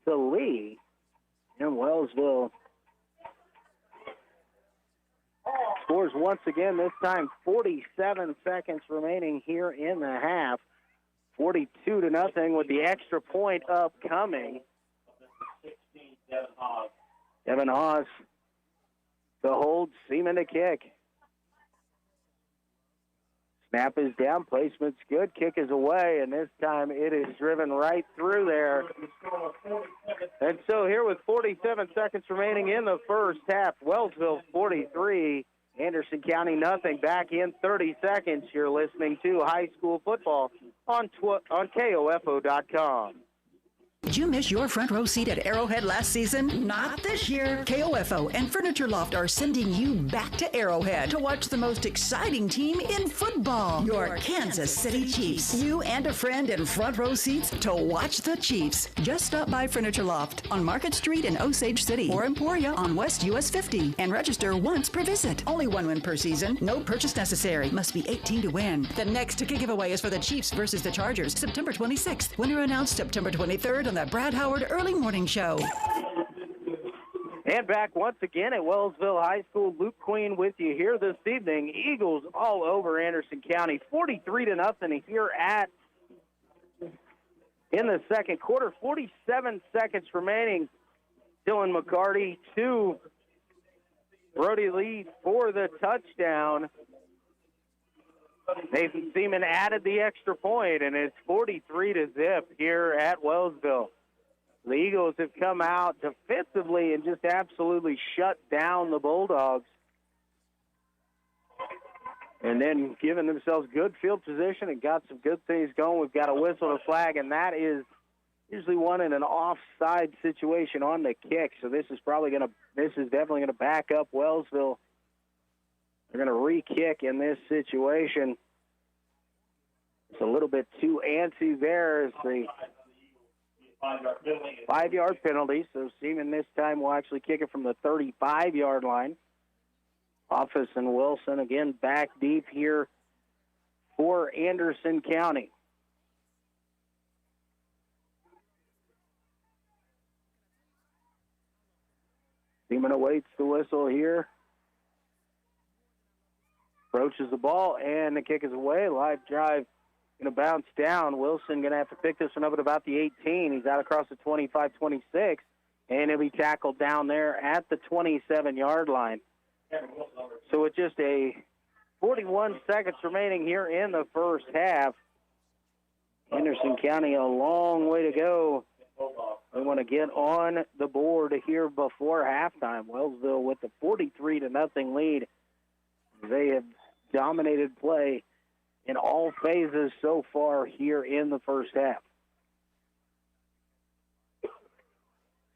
to Lee. And Wellsville scores once again, this time 47 seconds remaining here in the half. 42-0 with the extra point upcoming. Devin Haas to hold, Seaman to kick. Snap is down, placement's good, kick is away, and this time it is driven right through there. And so here with 47 seconds remaining in the first half, Wellsville 43, Anderson County nothing. Back in 30 seconds. You're listening to high school football on KOFO.com. Did you miss your front row seat at Arrowhead last season? Not this year. KOFO and Furniture Loft are sending you back to Arrowhead to watch the most exciting team in football, your Kansas City Chiefs. You and a friend in front row seats to watch the Chiefs. Just stop by Furniture Loft on Market Street in Osage City or Emporia on West US 50 and register once per visit. Only one win per season. No purchase necessary. Must be 18 to win. The next ticket giveaway is for the Chiefs versus the Chargers, September 26th. Winner announced September 23rd on the Brad Howard Early Morning Show. And back once again at Wellsville High School, Luke Queen with you here this evening. Eagles all over Anderson County, 43-0 here in the second quarter. 47 seconds remaining. Dylan McCarty to Brody Lee for the touchdown. Nathan Seaman added the extra point, and it's 43-0 here at Wellsville. The Eagles have come out defensively and just absolutely shut down the Bulldogs. And then giving themselves good field position and got some good things going. We've got a whistle and a flag, and that is usually one in an offside situation on the kick. So this is definitely gonna back up Wellsville. They're gonna re-kick in this situation. It's a little bit too antsy there as the 5-yard penalty, so Seaman this time will actually kick it from the 35-yard line. Office and Wilson again back deep here for Anderson County. Seaman awaits the whistle here. Approaches the ball, and the kick is away. Live drive going to bounce down. Wilson going to have to pick this one up at about the 18. He's out across the 25-26, and he'll be tackled down there at the 27-yard line. So with just 41 seconds remaining here in the first half, Anderson County a long way to go. We want to get on the board here before halftime. Wellsville with the 43-0 lead. They have dominated play in all phases so far here in the first half.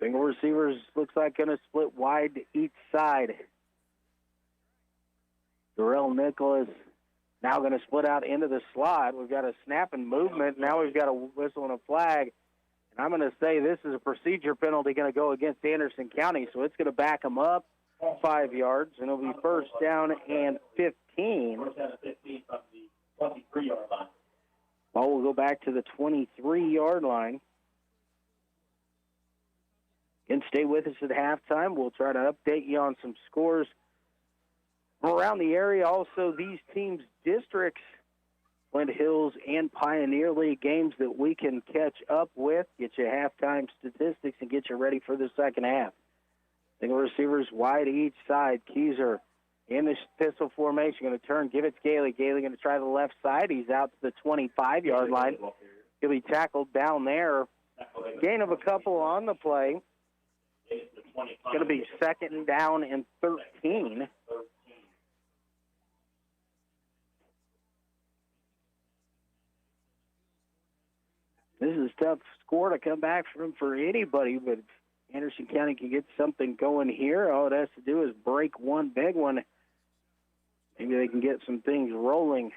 Single receivers looks like going to split wide to each side. Darrell Nicholas now going to split out into the slot. We've got a snap and movement. Now we've got a whistle and a flag. And I'm going to say this is a procedure penalty going to go against Anderson County, so it's going to back them up 5 yards, and it'll be first down and 15. Ball will go back to the 23-yard line. And stay with us at halftime. We'll try to update you on some scores from around the area. Also, these teams' districts, Flint Hills and Pioneer League games that we can catch up with, get you halftime statistics, and get you ready for the second half. Single receivers wide each side. Keyser in the pistol formation, going to turn, give it to Gailey. Gailey going to try the left side. He's out to the 25-yard line. He'll be tackled down there. Gain of a couple on the play. It's going to be second down and 13. This is a tough score to come back from for anybody, but if Anderson County can get something going here, all it has to do is break one big one. Maybe they can get some things rolling.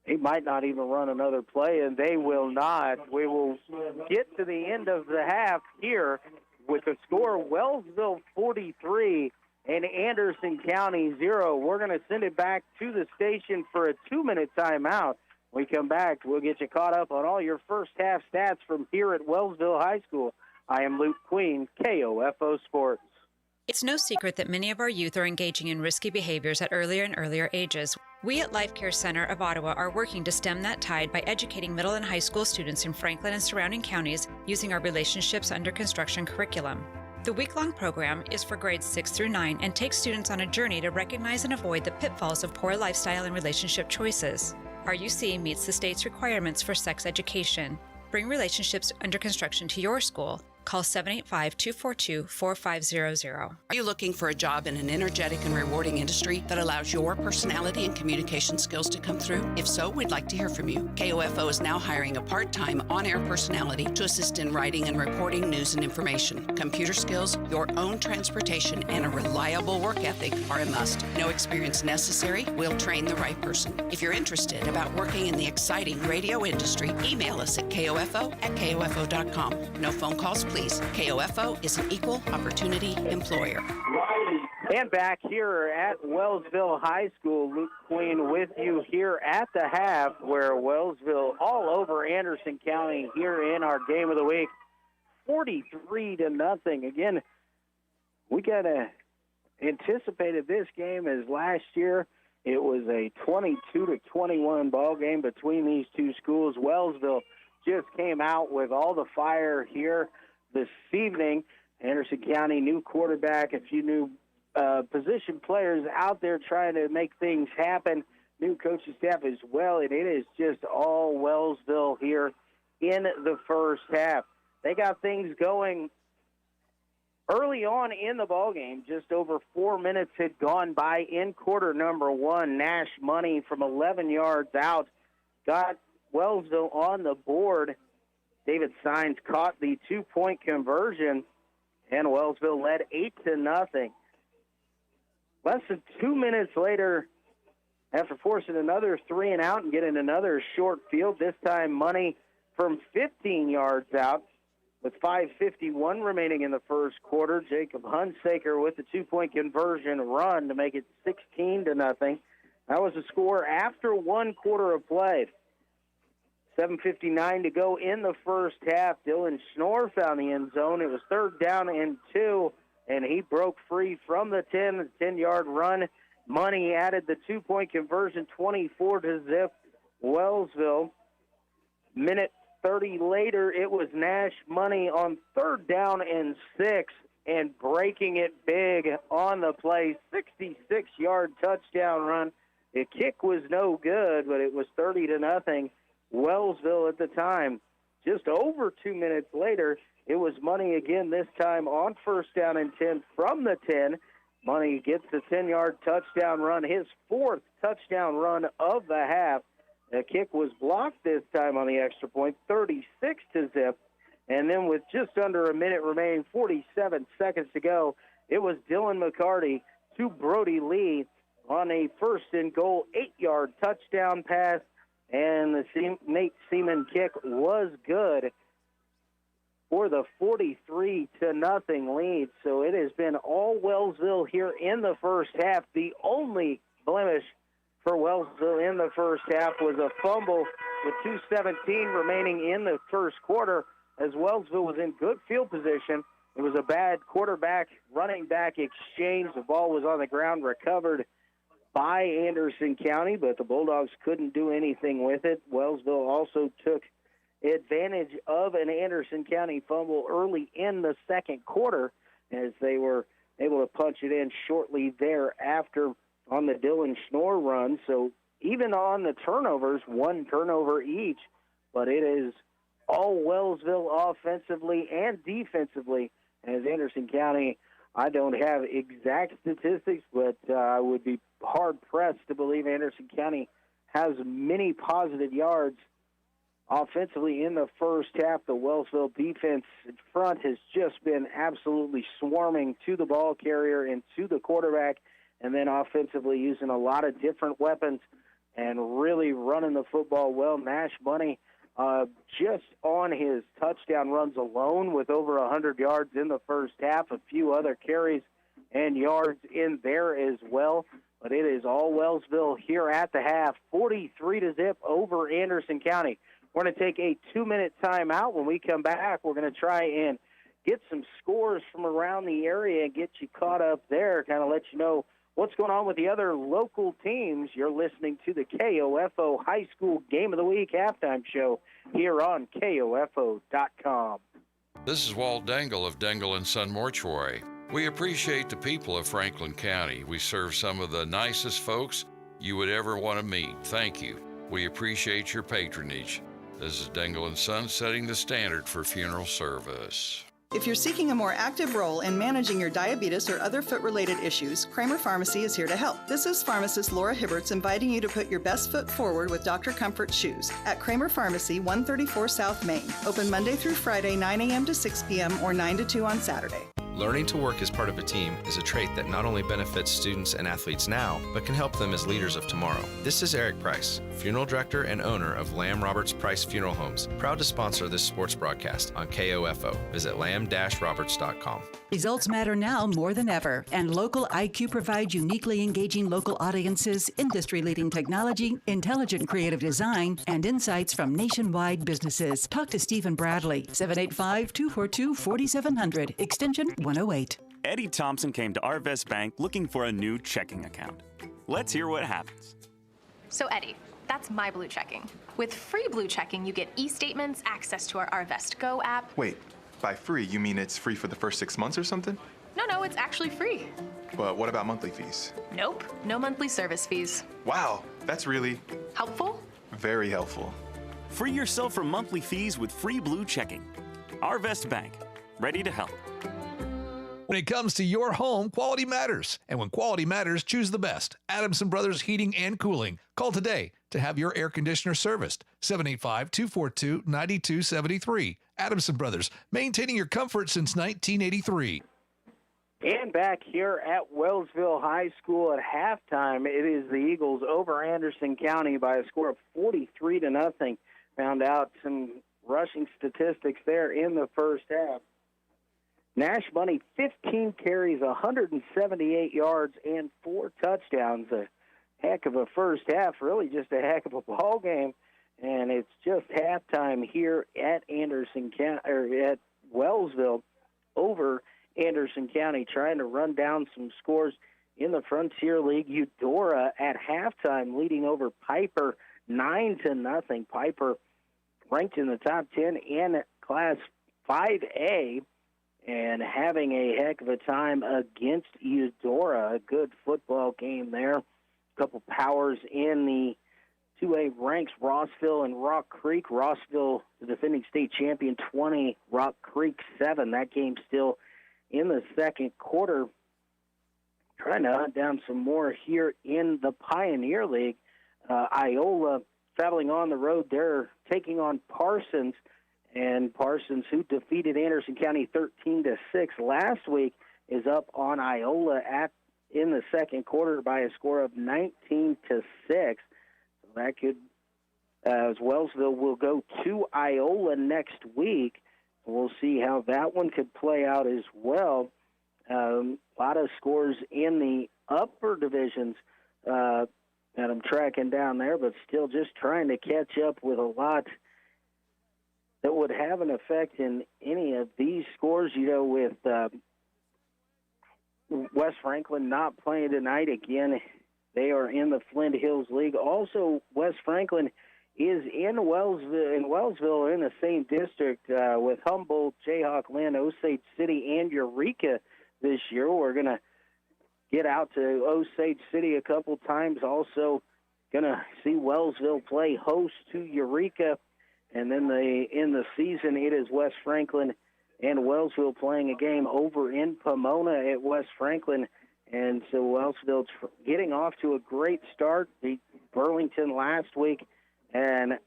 They might not even run another play, and they will not. We will get to the end of the half here with the score Wellsville 43 and Anderson County 0. We're going to send it back to the station for a 2-minute timeout. When we come back, we'll get you caught up on all your first half stats from here at Wellsville High School. I am Luke Queen, KOFO Sports. It's no secret that many of our youth are engaging in risky behaviors at earlier and earlier ages. We at Life Care Center of Ottawa are working to stem that tide by educating middle and high school students in Franklin and surrounding counties using our Relationships Under Construction curriculum. The week-long program is for grades 6 through 9 and takes students on a journey to recognize and avoid the pitfalls of poor lifestyle and relationship choices. RUC meets the state's requirements for sex education. Bring Relationships Under Construction to your school. Call 785-242-4500. Are you looking for a job in an energetic and rewarding industry that allows your personality and communication skills to come through? If so, we'd like to hear from you. KOFO is now hiring a part-time on-air personality to assist in writing and reporting news and information. Computer skills, your own transportation, and a reliable work ethic are a must. No experience necessary. We'll train the right person. If you're interested about working in the exciting radio industry, email us at KOFO@KOFO.com. No phone calls, please. KOFO is an equal opportunity employer. And back here at Wellsville High School, Luke Queen with you here at the half, where Wellsville all over Anderson County here in our game of the week, 43-0. Again, we kind of anticipated this game as last year. It was a 22-21 ball game between these two schools. Wellsville just came out with all the fire here this evening. Anderson County, new quarterback, a few new position players out there trying to make things happen. New coaching staff as well, and it is just all Wellsville here in the first half. They got things going early on in the ballgame. Just over 4 minutes had gone by in quarter number one. Nash Money from 11 yards out got Wellsville on the board. David Sines caught the two-point conversion, and Wellsville led 8-0. Less than 2 minutes later, after forcing another 3-and-out and getting another short field, this time Money from 15 yards out, with 5:51 remaining in the first quarter. Jacob Hunsaker with the two-point conversion run to make it 16-0. That was the score after 1 quarter of play. 7:59 to go in the first half. Dylan Schnorr found the end zone. It was 3rd down and 2, and he broke free from the 10-yard run. Money added the two-point conversion, 24-0 Wellsville. Minute 30 later, it was Nash Money on 3rd down and 6, and breaking it big on the play, 66-yard touchdown run. The kick was no good, but it was 30-0. Wellsville at the time. Just over 2 minutes later, it was Money again, this time on 1st down and 10 from the 10. Money gets the 10-yard touchdown run, his 4th touchdown run of the half. The kick was blocked this time on the extra point, 36-0. And then with just under a minute remaining, 47 seconds to go, it was Dylan McCarty to Brody Lee on a 1st and goal, 8-yard touchdown pass. And the Nate Seaman kick was good for the 43-0 lead. So it has been all Wellsville here in the first half. The only blemish for Wellsville in the first half was a fumble with 2:17 remaining in the first quarter, as Wellsville was in good field position. It was a bad running back exchange. The ball was on the ground, recovered by Anderson County, but the Bulldogs couldn't do anything with it. Wellsville also took advantage of an Anderson County fumble early in the second quarter, as they were able to punch it in shortly thereafter on the Dylan Schnorr run. So even on the turnovers, 1 turnover each, but it is all Wellsville offensively and defensively, as Anderson County, I don't have exact statistics, but I would be hard-pressed to believe Anderson County has many positive yards offensively in the first half. The Wellsville defense in front has just been absolutely swarming to the ball carrier and to the quarterback, and then offensively using a lot of different weapons and really running the football well. Nash Money just on his touchdown runs alone with over 100 yards in the first half, a few other carries and yards in there as well. But it is all Wellsville here at the half, 43-0 over Anderson County. We're going to take a 2-minute timeout. When we come back, we're going to try and get some scores from around the area and get you caught up there, kind of let you know what's going on with the other local teams. You're listening to the KOFO High School Game of the Week halftime show here on KOFO.com. This is Walt Dangle of Dangle & Son Mortuary. We appreciate the people of Franklin County. We serve some of the nicest folks you would ever want to meet. Thank you. We appreciate your patronage. This is Dangle & Son setting the standard for funeral service. If you're seeking a more active role in managing your diabetes or other foot-related issues, Kramer Pharmacy is here to help. This is pharmacist Laura Hibberts inviting you to put your best foot forward with Dr. Comfort Shoes at Kramer Pharmacy, 134 South Main. Open Monday through Friday, 9 a.m. to 6 p.m. or 9 to 2 on Saturday. Learning to work as part of a team is a trait that not only benefits students and athletes now, but can help them as leaders of tomorrow. This is Eric Price, Funeral Director and owner of Lamb Roberts Price Funeral Homes, proud to sponsor this sports broadcast on KOFO. Visit lamb-roberts.com. Results matter now more than ever, and Local IQ provides uniquely engaging local audiences, industry-leading technology, intelligent creative design, and insights from nationwide businesses. Talk to Stephen Bradley, 785-242-4700, extension 108. Eddie Thompson came to Arvest Bank looking for a new checking account. Let's hear what happens. So Eddie, that's my Blue Checking. With free Blue Checking, you get e-statements, access to our Arvest Go app. Wait, by free, you mean it's free for the first 6 months or something? No, it's actually free. But what about monthly fees? Nope, no monthly service fees. Wow, that's really helpful. Very helpful. Free yourself from monthly fees with free Blue Checking. Arvest Bank, ready to help. When it comes to your home, quality matters. And when quality matters, choose the best. Adamson Brothers Heating and Cooling. Call today to have your air conditioner serviced. 785-242-9273. Adamson Brothers, maintaining your comfort since 1983. And back here at Wellsville High School at halftime, it is the Eagles over Anderson County by a score of 43-0. Found out some rushing statistics there in the first half. Nash Bunny, 15 carries, 178 yards, and 4 touchdowns. A heck of a first half, really just a heck of a ball game. And it's just halftime here at at Wellsville over Anderson County, trying to run down some scores in the Frontier League. Eudora at halftime leading over Piper 9-0. Piper ranked in the top 10 in Class 5A. And having a heck of a time against Eudora. A good football game there. A couple powers in the 2A ranks, Rossville and Rock Creek. Rossville, the defending state champion, 20. Rock Creek, 7. That game still in the second quarter. Trying to hunt down some more here in the Pioneer League. Iola traveling on the road. They're taking on Parsons. And Parsons, who defeated Anderson County 13-6 last week, is up on Iola in the second quarter by a score of 19-6. So that could, as Wellsville will go to Iola next week. We'll see how that one could play out as well. A lot of scores in the upper divisions that I'm tracking down there, but still just trying to catch up with a lot that would have an effect in any of these scores, with West Franklin not playing tonight. Again, they are in the Flint Hills League. Also, West Franklin is in Wellsville in the same district with Humboldt, Jayhawk, Lynn, Osage City, and Eureka this year. We're going to get out to Osage City a couple times. Also going to see Wellsville play host to Eureka. And then in the season, it is West Franklin and Wellsville playing a game over in Pomona at West Franklin. And so Wellsville getting off to a great start. Beat Burlington last week and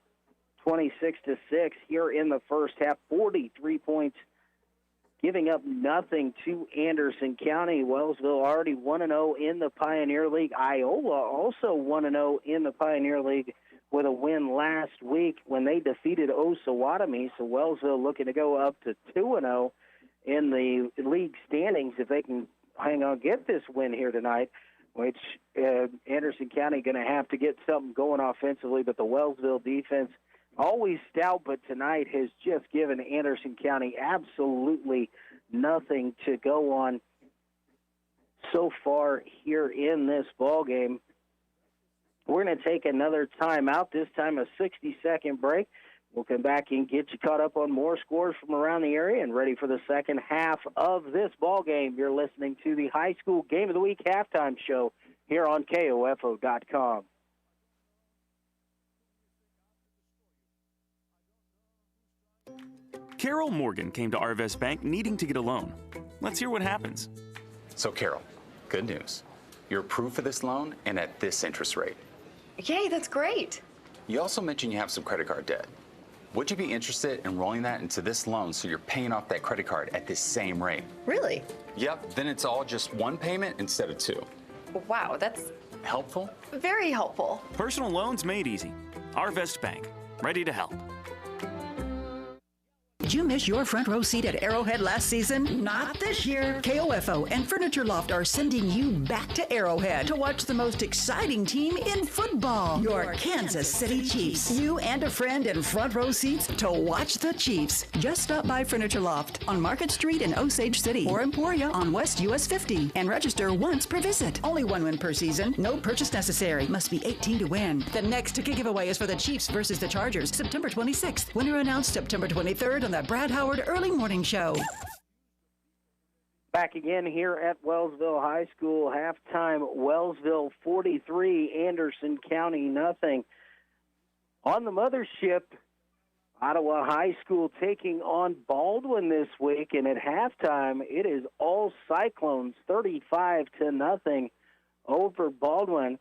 26-6 here in the first half. 43 points, giving up nothing to Anderson County. Wellsville already 1-0 in the Pioneer League. Iola also 1-0 in the Pioneer League, with a win last week when they defeated Osawatomie. So Wellsville looking to go up to 2-0 in the league standings if they can get this win here tonight, which Anderson County going to have to get something going offensively. But the Wellsville defense, always stout, but tonight has just given Anderson County absolutely nothing to go on so far here in this ball game. We're going to take another timeout, this time a 60-second break. We'll come back and get you caught up on more scores from around the area and ready for the second half of this ball game. You're listening to the High School Game of the Week halftime show here on KOFO.com. Carol Morgan came to Arvest Bank needing to get a loan. Let's hear what happens. So, Carol, good news. You're approved for this loan and at this interest rate. Yay, that's great. You also mentioned you have some credit card debt. Would you be interested in rolling that into this loan so you're paying off that credit card at this same rate? Really? Yep, then it's all just one payment instead of two. Wow, that's helpful? Very helpful. Personal loans made easy. Arvest Bank, ready to help. Did you miss your front row seat at Arrowhead last season? Not this year. KOFO and Furniture Loft are sending you back to Arrowhead to watch the most exciting team in football, your Kansas City Chiefs. You and a friend in front row seats to watch the Chiefs. Just stop by Furniture Loft on Market Street in Osage City or Emporia on West US 50 and register once per visit. Only one win per season. No purchase necessary. Must be 18 to win. The next ticket giveaway is for the Chiefs versus the Chargers, September 26th. Winner announced September 23rd on the Brad Howard Early Morning Show. Back again here at Wellsville High School. Halftime, Wellsville 43, Anderson County nothing. On the mothership, Ottawa High School taking on Baldwin this week, and at halftime, it is all Cyclones, 35-0 over Baldwin.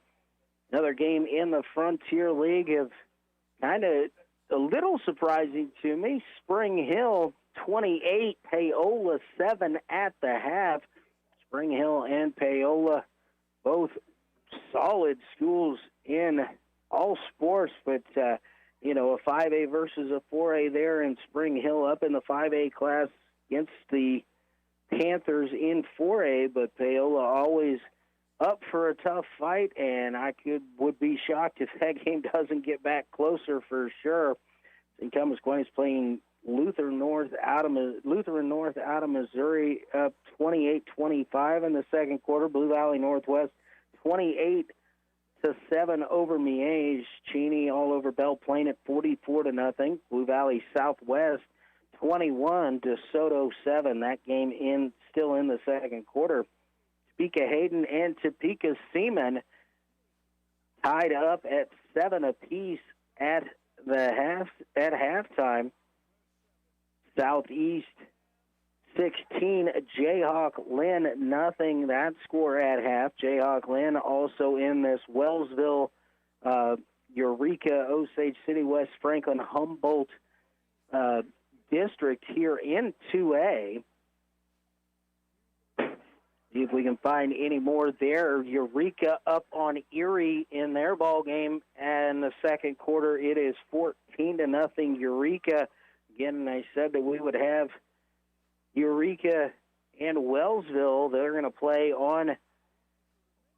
Another game in the Frontier League of kind of a little surprising to me. Spring Hill 28, Paola 7 at the half. Spring Hill and Paola, both solid schools in all sports, but a 5A versus a 4A there, and Spring Hill up in the 5A class against the Panthers in 4A, but Paola always up for a tough fight, and would be shocked if that game doesn't get back closer for sure. St. Thomas Aquinas playing Lutheran North out of Missouri, up 28-25 in the second quarter. Blue Valley Northwest 28-7 over Miege. Cheney all over Belle Plaine at 44-0. Blue Valley Southwest 21 DeSoto 7. That game still in the second quarter. Topeka Hayden and Topeka Seaman tied up at 7 apiece at halftime. Southeast 16, Jayhawk Lynn nothing. That score at half. Jayhawk Lynn also in this Wellsville, Eureka, Osage City, West Franklin, Humboldt district here in 2A. See if we can find any more there. Eureka up on Erie in their ball game, and the second quarter it is 14-0 Eureka. Again, I said that we would have Eureka and Wellsville. They're going to play on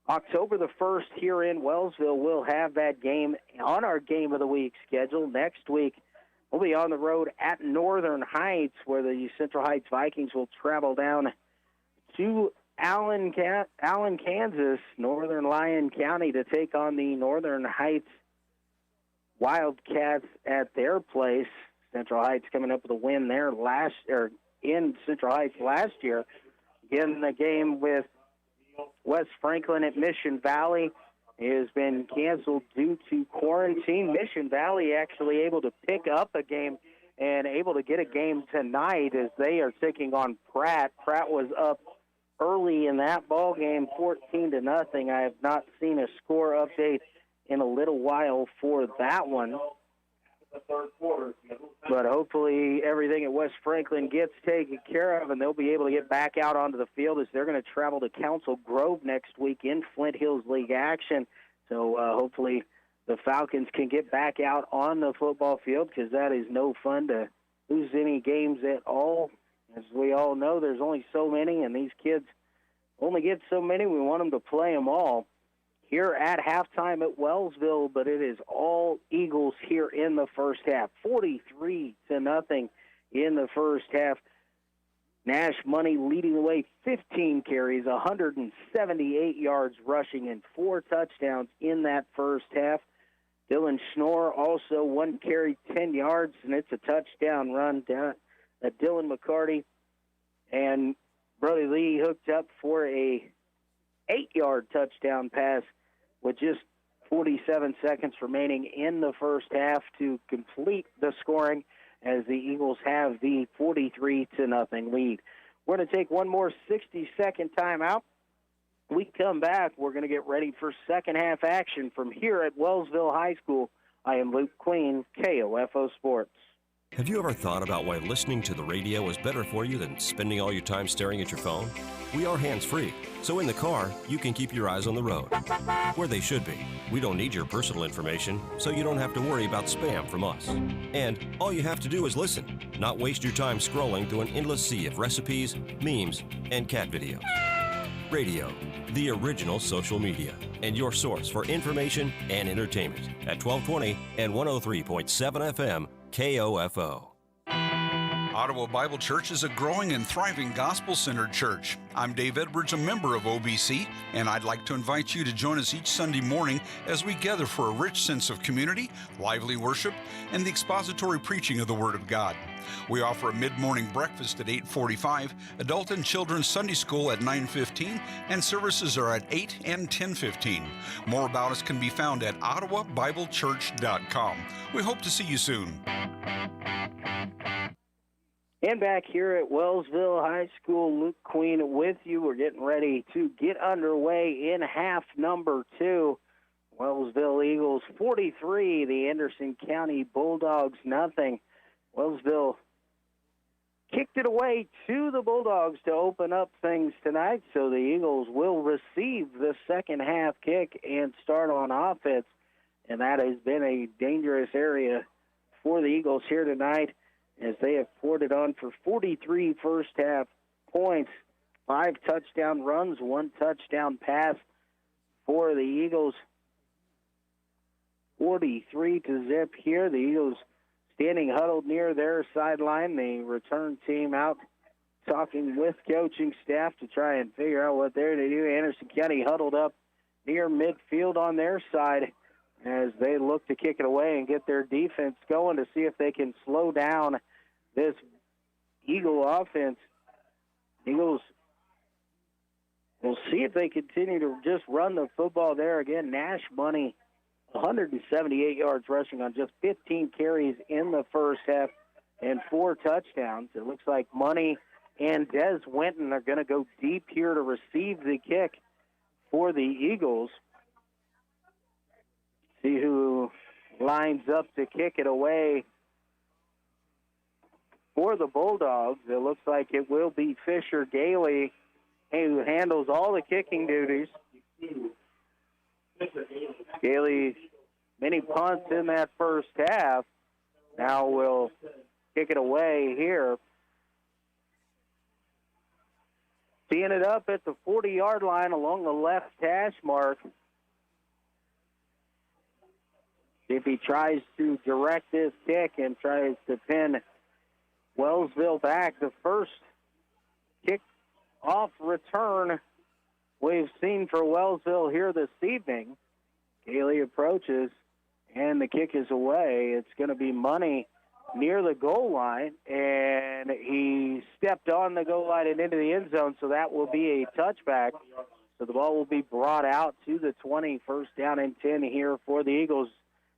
October the 1st here in Wellsville. We'll have that game on our Game of the Week schedule. Next week, we'll be on the road at Northern Heights, where the Central Heights Vikings will travel down to Allen, Kansas, Northern Lyon County, to take on the Northern Heights Wildcats at their place. Central Heights coming up with a win there in Central Heights last year. Again, the game with West Franklin at Mission Valley has been canceled due to quarantine. Mission Valley actually able to pick up a game and able to get a game tonight as they are taking on Pratt. Pratt was up early in that ball game, 14-0. I have not seen a score update in a little while for that one. But hopefully everything at West Franklin gets taken care of, and they'll be able to get back out onto the field as they're going to travel to Council Grove next week in Flint Hills League action. So hopefully the Falcons can get back out on the football field, because that is no fun to lose any games at all. As we all know, there's only so many, and these kids only get so many. We want them to play them all. Here at halftime at Wellsville, but it is all Eagles here in the first half. 43-0 in the first half. Nash Money leading the way, 15 carries, 178 yards rushing, and 4 touchdowns in that first half. Dylan Schnorr also 1 carry, 10 yards, and it's a touchdown run down at Dylan McCarty. And Brody Lee hooked up for a 8-yard touchdown pass with just 47 seconds remaining in the first half to complete the scoring. as the Eagles have the 43-0 lead. We're going to take one more 60-second timeout. We come back, we're going to get ready for second half action from here at Wellsville High School. I am Luke Queen, KOFO Sports. Have you ever thought about why listening to the radio is better for you than spending all your time staring at your phone? We are hands-free, so in the car, you can keep your eyes on the road, where they should be. We don't need your personal information, so you don't have to worry about spam from us. And all you have to do is listen, not waste your time scrolling through an endless sea of recipes, memes, and cat videos. Radio, the original social media, and your source for information and entertainment at 1220 and 103.7 FM KOFO. Ottawa Bible Church is a growing and thriving gospel-centered church. I'm Dave Edwards, a member of OBC, and I'd like to invite you to join us each Sunday morning as we gather for a rich sense of community, lively worship, and the expository preaching of the Word of God. We offer a mid-morning breakfast at 8:45, adult and children's Sunday school at 9:15, and services are at 8 and 10:15. More about us can be found at ottawabiblechurch.com. We hope to see you soon. And back here at Wellsville High School, Luke Queen with you. We're getting ready to get underway in half number 2. Wellsville Eagles 43, the Anderson County Bulldogs nothing. Wellsville kicked it away to the Bulldogs to open up things tonight, so the Eagles will receive the second half kick and start on offense, and that has been a dangerous area for the Eagles here tonight, as they have poured it on for 43 first half points, 5 touchdown runs, 1 touchdown pass for the Eagles. 43-0 here. The Eagles standing huddled near their sideline. The return team out talking with coaching staff to try and figure out what they're to do. Anderson County huddled up near midfield on their side as they look to kick it away and get their defense going to see if they can slow down this Eagle offense. Eagles will see if they continue to just run the football there again. Nash Money, 178 yards rushing on just 15 carries in the first half and 4 touchdowns. It looks like Money and Des Winton are going to go deep here to receive the kick for the Eagles. See who lines up to kick it away for the Bulldogs. It looks like it will be Fisher Gailey, who handles all the kicking duties. Gailey, many punts in that first half. Now will kick it away here. Teeing it up at the 40-yard line along the left hash mark. If he tries to direct this kick and tries to pin Wellsville back, the first kick-off return we've seen for Wellsville here this evening. Gailey approaches, and the kick is away. It's going to be Money near the goal line, and he stepped on the goal line and into the end zone, so that will be a touchback. So the ball will be brought out to the 20, first down and 10 here for the Eagles.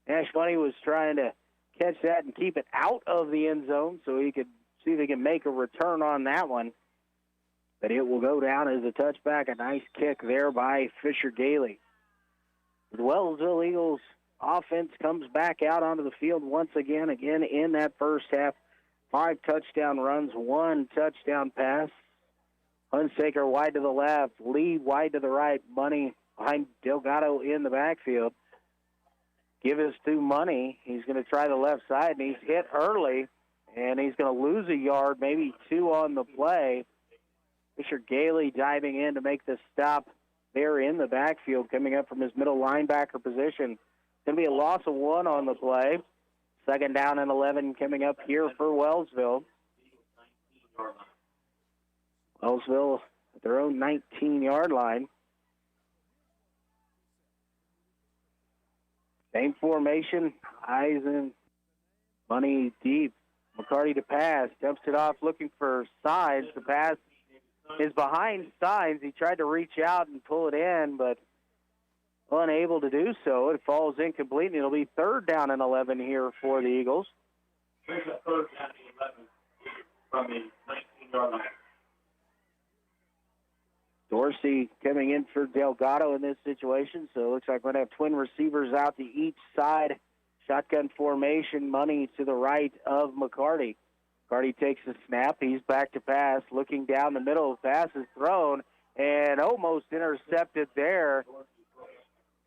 Nash Money was trying to catch that and keep it out of the end zone so he could see if he can make a return on that one. But it will go down as a touchback, a nice kick there by Fisher Gailey. The Wellsville Eagles offense comes back out onto the field once again in that first half. 5 touchdown runs, 1 touchdown pass. Hunsaker wide to the left, Lee wide to the right, Money behind Delgado in the backfield. Give us to Money. He's going to try the left side, and he's hit early, and he's going to lose a yard, maybe 2 on the play. Fisher Gailey diving in to make the stop there in the backfield, coming up from his middle linebacker position. Going to be a loss of 1 on the play. Second down and 11 coming up here for Wellsville. Wellsville at their own 19-yard line. Same formation, Eisen, Money deep. McCarty to pass, dumps it off looking for Signs. The pass is behind Signs. He tried to reach out and pull it in, but unable to do so. It falls incomplete, and it'll be third down and 11 here for the Eagles. Here's a third down to 11 from the 19-yard line. Dorsey coming in for Delgado in this situation, so it looks like we're going to have twin receivers out to each side. Shotgun formation, money to the right of McCarty. McCarty takes the snap. He's back to pass, looking down the middle. Pass is thrown and almost intercepted there.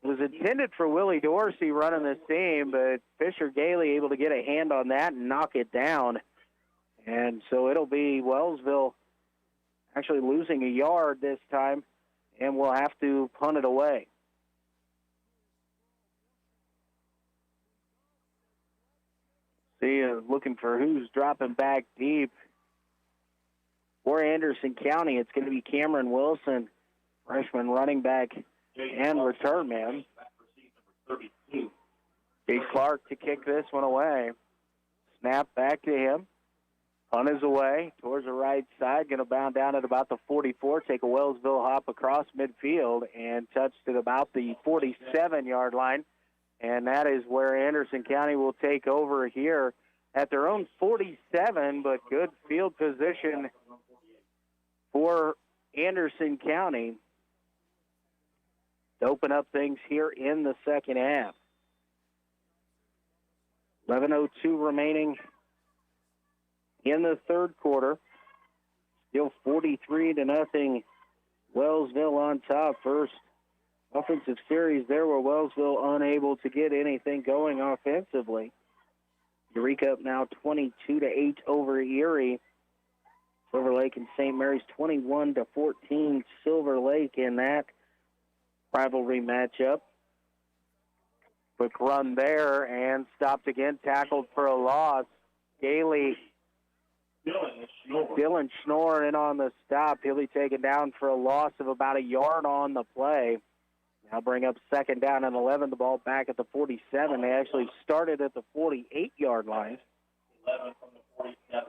It was intended for Willie Dorsey running the seam, but Fisher Gailey able to get a hand on that and knock it down. And so it'll be Wellsville actually losing a yard this time, and we'll have to punt it away. See, looking for who's dropping back deep. For Anderson County, it's going to be Cameron Wilson, freshman running back and return man. Jake Clark to kick this one away. Snap back to him. Punt is away towards the right side. Going to bound down at about the 44. Take a Wellsville hop across midfield and touched at about the 47-yard line. And that is where Anderson County will take over here at their own 47, but good field position for Anderson County to open up things here in the second half. 11:02 remaining in the third quarter. Still 43-0. Wellsville on top. First offensive series there where Wellsville unable to get anything going offensively. Eureka up now 22-8 over Erie. Silver Lake and St. Mary's 21-14. Silver Lake in that rivalry matchup. Quick run there and stopped again, tackled for a loss. Gailey, Dylan Schnorr in on the stop. He'll be taken down for a loss of about a yard on the play. Now bring up second down and 11. The ball back at the 47. They actually started at the 48-yard line. 11 from the 47.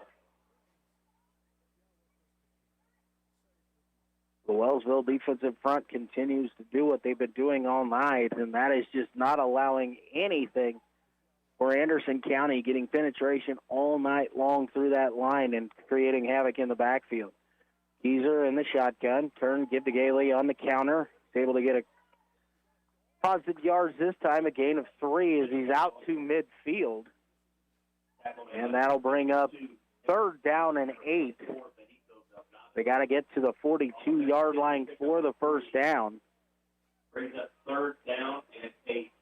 The Wellsville defensive front continues to do what they've been doing all night, and that is just not allowing anything for Anderson County, getting penetration all night long through that line and creating havoc in the backfield. Geezer in the shotgun. Turn, give to Gailey on the counter. He's able to get a positive yards this time, a gain of 3 as he's out to midfield. And that'll bring up third down and 8. They got to get to the 42-yard line for the first down. Brings up third down and 8.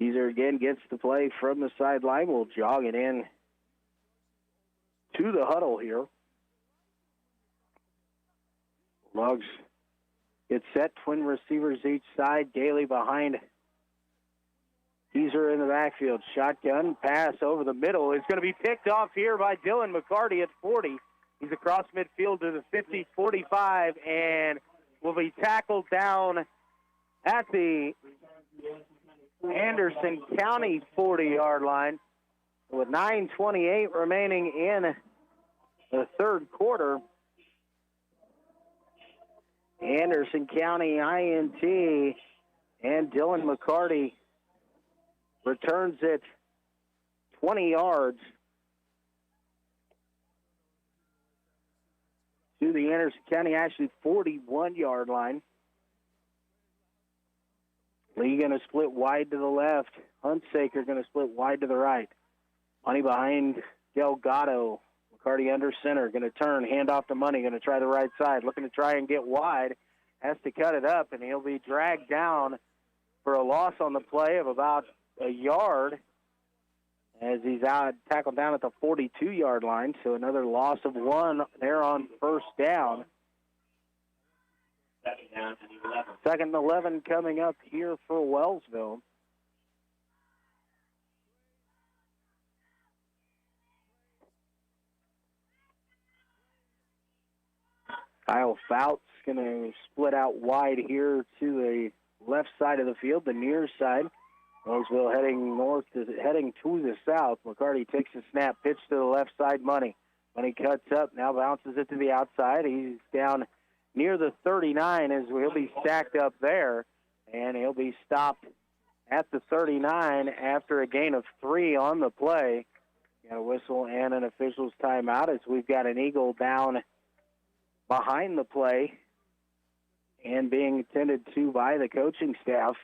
Geezer again gets the play from the sideline. We'll jog it in to the huddle here. Bulldogs get set, twin receivers each side. Gailey behind. Geezer in the backfield. Shotgun pass over the middle. It's going to be picked off here by Dylan McCarty at 40. He's across midfield to the 50, 45, and will be tackled down at the Anderson County 40-yard line with 9:28 remaining in the third quarter. Anderson County INT and Dylan McCarty returns it 20 yards to the Anderson County, actually 41-yard line. Lee going to split wide to the left. Huntsaker going to split wide to the right. Money behind Delgado. McCarty under center. Going to turn, hand off to Money. Going to try the right side. Looking to try and get wide. Has to cut it up, and he'll be dragged down for a loss on the play of about a yard as he's out tackled down at the 42-yard line. So another loss of 1 there on first down. Second down and 11. Second and 11 coming up here for Wellsville. Kyle Fouts going to split out wide here to the left side of the field, the near side. Wellsville heading to the south. McCarty takes the snap, pitch to the left side. Money cuts up, now bounces it to the outside. He's down near the 39 as he'll be stacked up there, and he'll be stopped at the 39 after a gain of 3 on the play. Got a whistle and an official's timeout as we've got an Eagle down behind the play and being attended to by the coaching staff.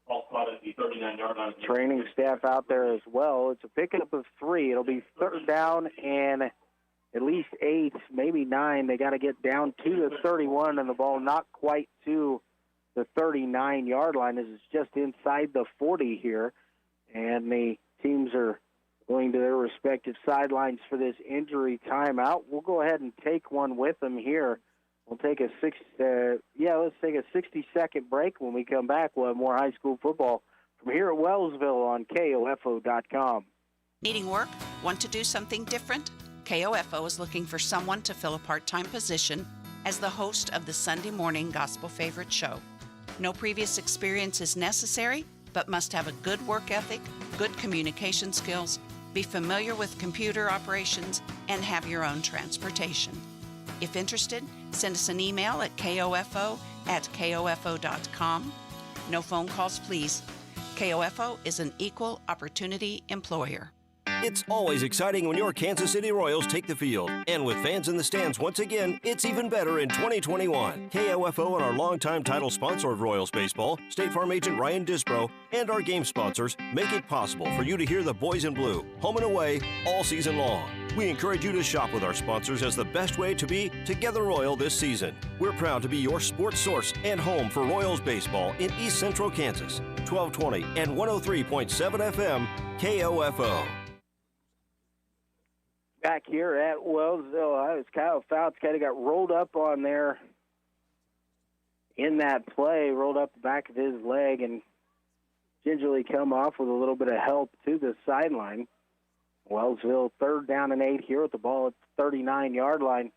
Ball spot at the 39-yard line. Training staff out there as well. It's a pickup of 3. It'll be third down and at least 8, maybe 9. They got to get down to the 31, and the ball not quite to the 39-yard line. This is just inside the 40 here, and the teams are going to their respective sidelines for this injury timeout. We'll go ahead and take one with them here. We'll take a 60-second break. When we come back, we'll have more high school football from here at Wellsville on KOFO.com. Needing work? Want to do something different? KOFO is looking for someone to fill a part-time position as the host of the Sunday morning gospel favorite show. No previous experience is necessary, but must have a good work ethic, good communication skills, be familiar with computer operations, and have your own transportation. If interested, send us an email at kofo@kofo.com. No phone calls, please. KOFO is an equal opportunity employer. It's always exciting when your Kansas City Royals take the field. And with fans in the stands once again, it's even better in 2021. KOFO and our longtime title sponsor of Royals baseball, State Farm agent Ryan Disbro, and our game sponsors make it possible for you to hear the boys in blue, home and away, all season long. We encourage you to shop with our sponsors as the best way to be Together Royal this season. We're proud to be your sports source and home for Royals baseball in East Central Kansas. 1220 and 103.7 FM, KOFO. Back here at Wellsville, Kyle Fouts kind of got rolled up on there in that play, rolled up the back of his leg and gingerly come off with a little bit of help to the sideline. Wellsville, third down and 8 here with the ball at the 39-yard line.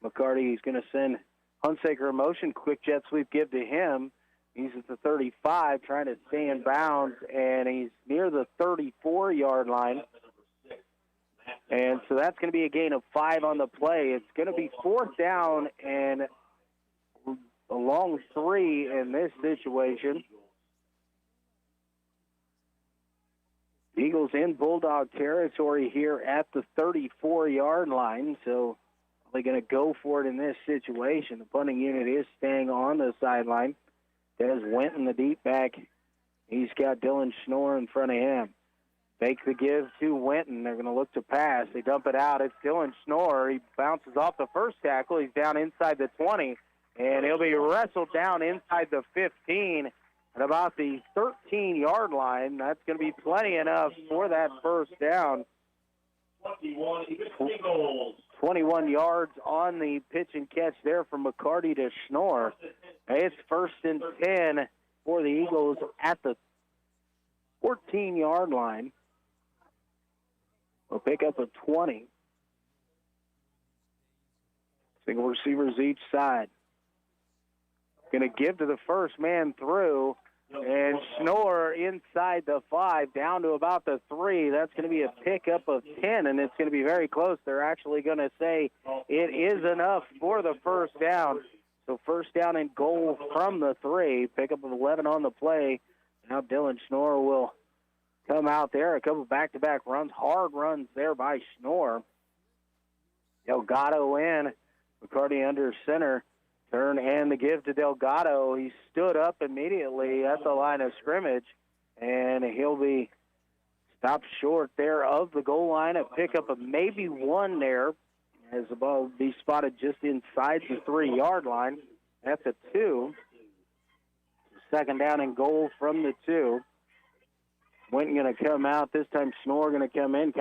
McCarty is going to send Hunsaker a motion. Quick jet sweep give to him. He's at the 35 trying to stay in bounds, and he's near the 34-yard line. And so that's going to be a gain of 5 on the play. It's going to be fourth down and a long 3 in this situation. Eagles in Bulldog territory here at the 34-yard line, so they're going to go for it in this situation. The punting unit is staying on the sideline. Des Wenton, the deep back. He's got Dylan Schnorr in front of him. Fake the give to Wenton. They're going to look to pass. They dump it out. It's Dylan Schnorr. He bounces off the first tackle. He's down inside the 20, and he'll be wrestled down inside the 15 at about the 13-yard line. That's going to be plenty enough for that first down. 21 yards on the pitch and catch there from McCarty to Schnorr. It's first and 10 for the Eagles at the 14-yard line. We'll pick up a 20. Single receivers each side. Going to give to the first man through, and Schnorr inside the 5, down to about the 3. That's going to be a pickup of 10, and it's going to be very close. They're actually going to say it is enough for the first down. So first down and goal from the 3. Pickup of 11 on the play. Now Dylan Schnorr will come out there. A couple back-to-back runs, hard runs there by Schnorr. Delgado in. McCarty under center. Turn and the give to Delgado. He stood up immediately at the line of scrimmage, and he'll be stopped short there of the goal line. A pickup of maybe 1 there as the ball will be spotted just inside the 3-yard line. That's a 2. Second down and goal from the 2. Winton going to come out. This time Schnorr going to come in.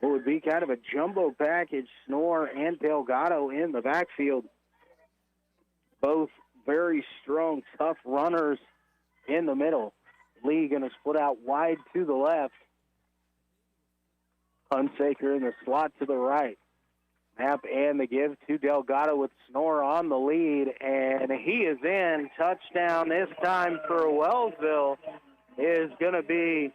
It would be kind of a jumbo package. Schnorr and Delgado in the backfield. Both very strong, tough runners in the middle. Lee going to split out wide to the left. Hunsaker in the slot to the right. Snap and the give to Delgado with Schnorr on the lead, and he is in. Touchdown this time for Wellsville is going to be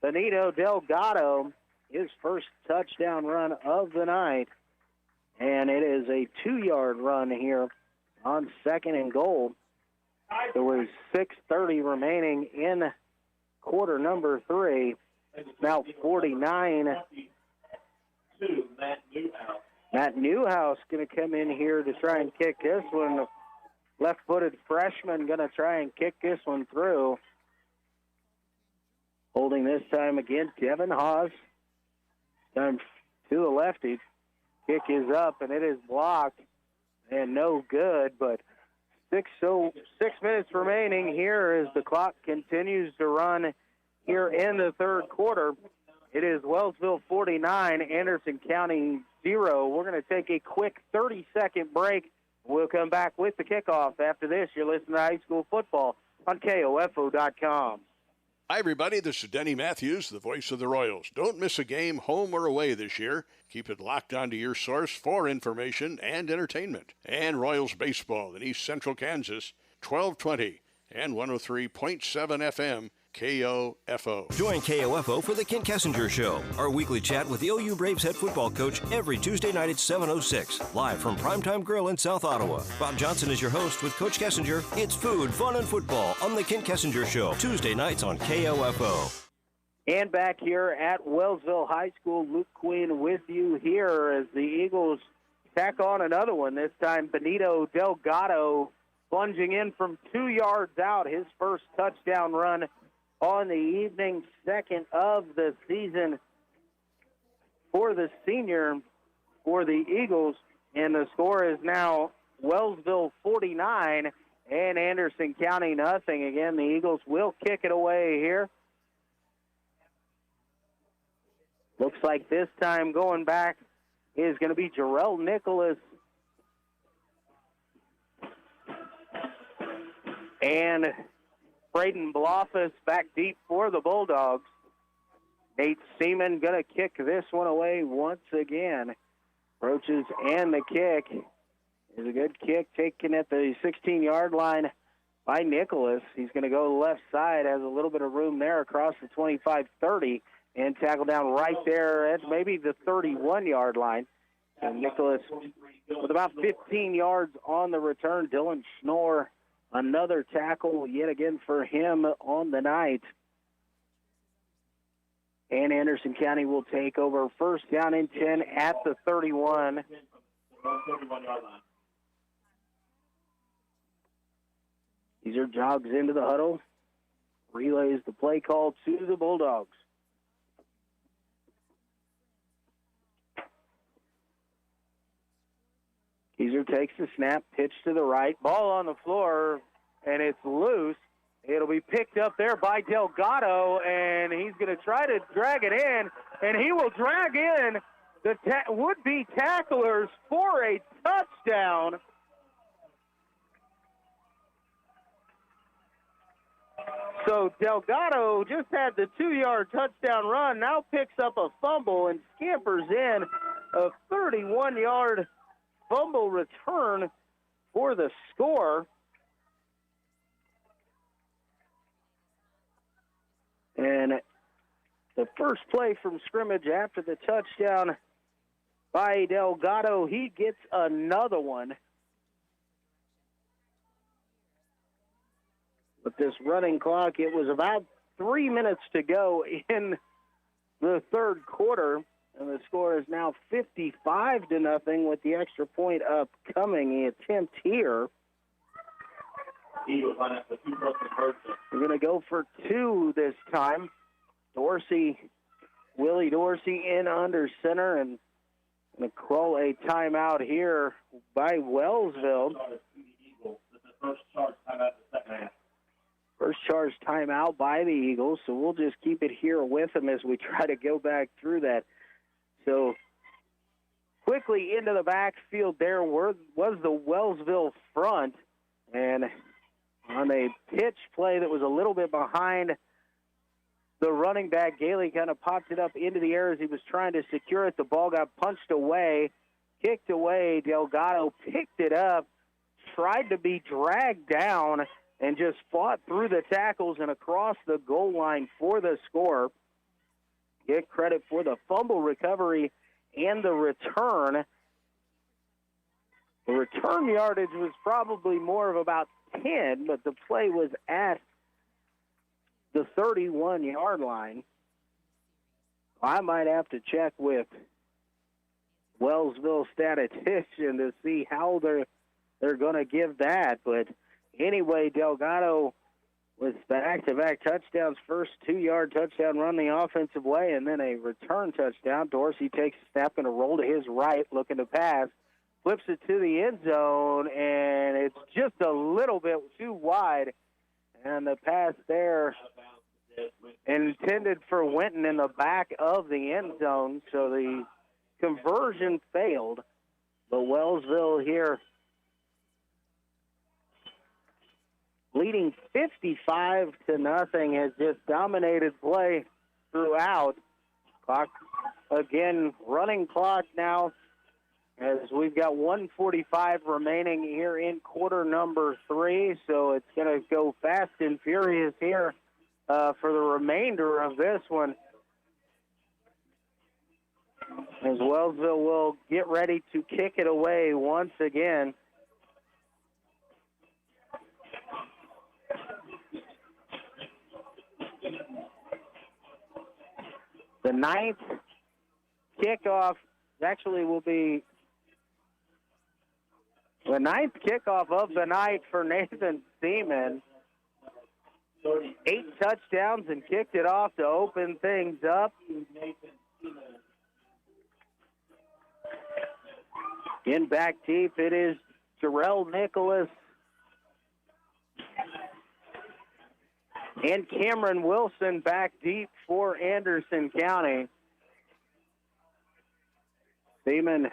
Benito Delgado, his first touchdown run of the night, and it is a 2-yard run here on second and goal. There was 6:30 remaining in quarter number 3. Now 49. Matt Newhouse going to come in here to try and kick this one. The left-footed freshman going to try and kick this one through. Holding this time again, Devin Haas. Time to the lefty. Kick is up, and it is blocked. And no good, but 6 minutes remaining here as the clock continues to run here in the third quarter. It is Wellsville 49, Anderson County 0. We're going to take a quick 30-second break. We'll come back with the kickoff. After this, you're listening to high school football on KOFO.com. Hi, everybody. This is Denny Matthews, the voice of the Royals. Don't miss a game, home or away, this year. Keep it locked onto your source for information and entertainment. And Royals baseball in East Central Kansas, 1220 and 103.7 FM, KOFO. Join KOFO for the Kent Kessinger Show, our weekly chat with the OU Braves head football coach every Tuesday night at 7:06, live from Primetime Grill in South Ottawa. Bob Johnson is your host with Coach Kessinger. It's food, fun, and football on the Kent Kessinger Show, Tuesday nights on KOFO. And back here at Wellsville High School, Luke Queen with you here as the Eagles tack on another one. This time, Benito Delgado plunging in from 2 yards out, his first touchdown run on the evening, second of the season for the senior for the Eagles. And the score is now Wellsville 49 and Anderson County nothing. Again, the Eagles will kick it away here. Looks like this time going back is going to be Jarrell Nicholas. And Braden Bloffus back deep for the Bulldogs. Nate Seaman going to kick this one away once again. Approaches and the kick is a good kick taken at the 16-yard line by Nicholas. He's going to go to the left side, has a little bit of room there across the 25-30 and tackle down right there at maybe the 31-yard line. And Nicholas with about 15 yards on the return. Dylan Schnorr, another tackle yet again for him on the night. And Anderson County will take over first down and 10 at the 31. Caesar jogs into the huddle, relays the play call to the Bulldogs. Caesar takes the snap, pitch to the right, ball on the floor, and it's loose. It'll be picked up there by Delgado, and he's going to try to drag it in, and he will drag in the would-be tacklers for a touchdown. So Delgado just had the 2-yard touchdown run, now picks up a fumble and scampers in a 31-yard fumble return for the score. And the first play from scrimmage after the touchdown by Delgado, he gets another one. With this running clock, it was about 3 minutes to go in the third quarter. And the score is now 55-0 with the extra point upcoming. The attempt here. We're going to go for 2 this time. Willie Dorsey in under center, and going to call a timeout here by Wellsville. First charge timeout by the Eagles, so we'll just keep it here with them as we try to go back through that. So quickly into the backfield there was the Wellsville front, and on a pitch play that was a little bit behind the running back, Gailey kind of popped it up into the air as he was trying to secure it. The ball got punched away, kicked away. Delgado picked it up, tried to be dragged down, and just fought through the tackles and across the goal line for the score. Get credit for the fumble recovery and the return. The return yardage was probably more of about 10, but the play was at the 31-yard line. I might have to check with Wellsville statistician to see how they're going to give that. But anyway, Delgado with back-to-back touchdowns, first 2-yard touchdown run the offensive way, and then a return touchdown. Dorsey takes a snap and a roll to his right, looking to pass. Flips it to the end zone, and it's just a little bit too wide. And the pass there intended for Winton in the back of the end zone, so the conversion failed. But Wellsville here leading 55-0, has just dominated play throughout. Clock again, running clock now, as we've got 1:45 remaining here in quarter number 3, so it's going to go fast and furious here for the remainder of this one, as Wellsville will get ready to kick it away once again. The ninth kickoff actually will be the ninth kickoff of the night for Nathan Seaman. 8 touchdowns and kicked it off to open things up. In back deep, it is Jarrell Nicholas and Cameron Wilson back deep for Anderson County. Seaman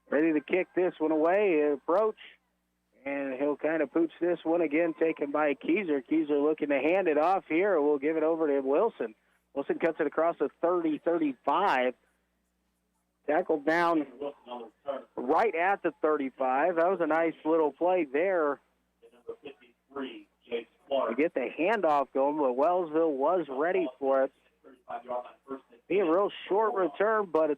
ready to kick this one away. Approach, and he'll kind of pooch this one again, taken by Keyser. Keyser looking to hand it off here. We'll give it over to Wilson. Wilson cuts it across the 30-35. Tackled down right at the 35. That was a nice little play there to get the handoff going, but Wellsville was ready for it. Be a real short return, but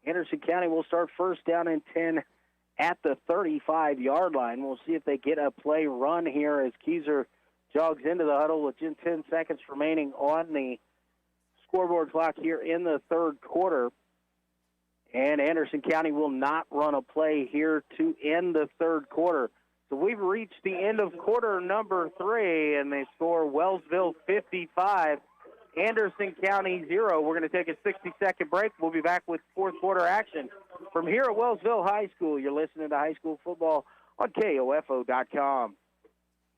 Anderson County will start first down and 10 at the 35-yard line. We'll see if they get a play run here as Keyser jogs into the huddle with 10 seconds remaining on the scoreboard clock here in the third quarter. And Anderson County will not run a play here to end the third quarter. So we've reached the end of quarter number 3, and they score Wellsville 55, Anderson County 0. We're going to take a 60-second break. We'll be back with fourth quarter action from here at Wellsville High School. You're listening to high school football on KOFO.com.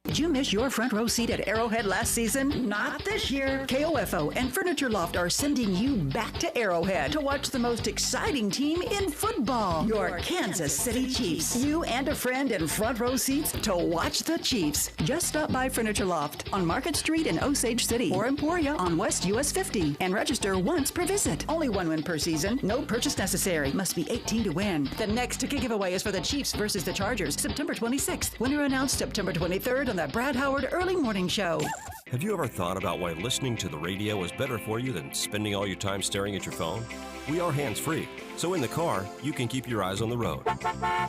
Did you miss your front row seat at Arrowhead last season? Not this year. KOFO and Furniture Loft are sending you back to Arrowhead to watch the most exciting team in football, your Kansas City Chiefs. You and a friend in front row seats to watch the Chiefs. Just stop by Furniture Loft on Market Street in Osage City or Emporia on West US 50 and register once per visit. Only one win per season. No purchase necessary. Must be 18 to win. The next ticket giveaway is for the Chiefs versus the Chargers, September 26th. Winner announced September 23rd on the Brad Howard Early Morning Show. Have you ever thought about why listening to the radio is better for you than spending all your time staring at your phone? We are hands-free, so in the car, you can keep your eyes on the road,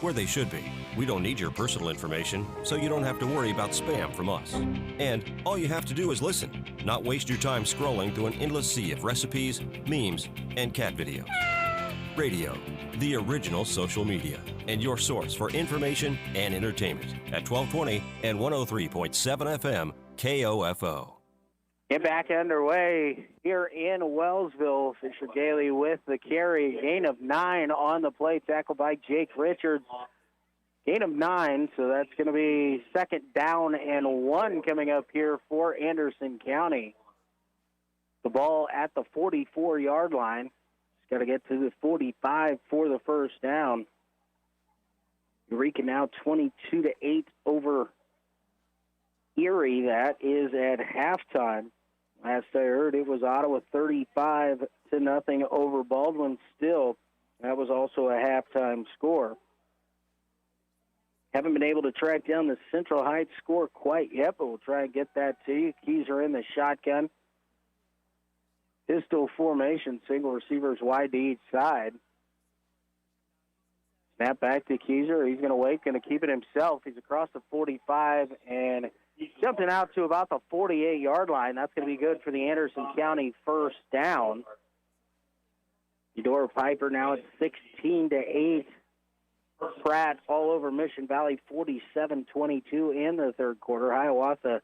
where they should be. We don't need your personal information, so you don't have to worry about spam from us. And all you have to do is listen, not waste your time scrolling through an endless sea of recipes, memes, and cat videos. Radio, the original social media, and your source for information and entertainment at 1220 and 103.7 FM KOFO. Get back underway here in Wellsville. Fisher Gailey with the carry. Gain of 9 on the play, tackled by Jake Richards. Gain of 9, so that's going to be second down and 1 coming up here for Anderson County. The ball at the 44-yard line. Got to get to the 45 for the first down. Eureka now 22-8 over Erie. That is at halftime. Last I heard, it was Ottawa 35-0 over Baldwin. Still, that was also a halftime score. Haven't been able to track down the Central Heights score quite yet, but we'll try and get that to you. Keys are in the shotgun. Pistol formation, single receivers wide to each side. Snap back to Keyser. He's going to wait, going to keep it himself. He's across the 45 and jumping out to about the 48-yard line. That's going to be good for the Anderson County first down. Eudora Piper now at 16-8. Pratt all over Mission Valley, 47-22 in the third quarter. Hiawatha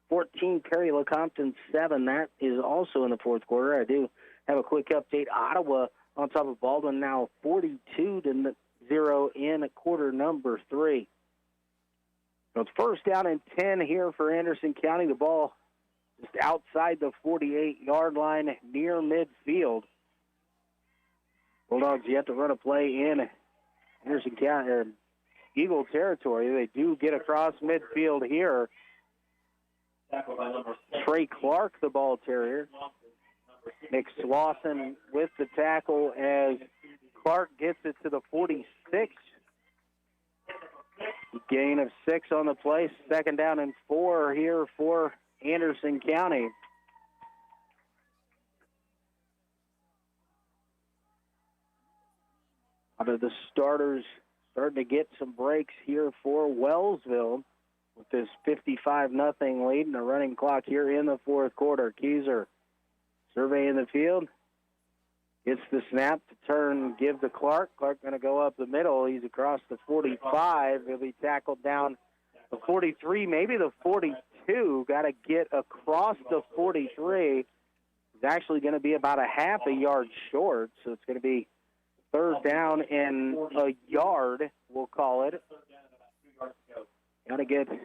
14, Perry Lecompton 7. That is also in the fourth quarter. I do have a quick update. Ottawa on top of Baldwin now 42-0 in quarter number 3. So it's first down and 10 here for Anderson County. The ball just outside the 48-yard line near midfield. Bulldogs yet to run a play in Anderson County, Eagle territory. They do get across midfield here. Trey Clark, the ball carrier. Nick Slauson with the tackle as Clark gets it to the 46. Gain of 6 on the play. Second down and 4 here for Anderson County. Out of the starters, starting to get some breaks here for Wellsville with this 55-0 lead and a running clock here in the fourth quarter. Keyser surveying the field. Gets the snap to turn, give to Clark. Clark going to go up the middle. He's across the 45. He'll be tackled down the 43, maybe the 42. Got to get across the 43. He's actually going to be about a half a yard short, so it's going to be third down and a yard, we'll call it. Got to get the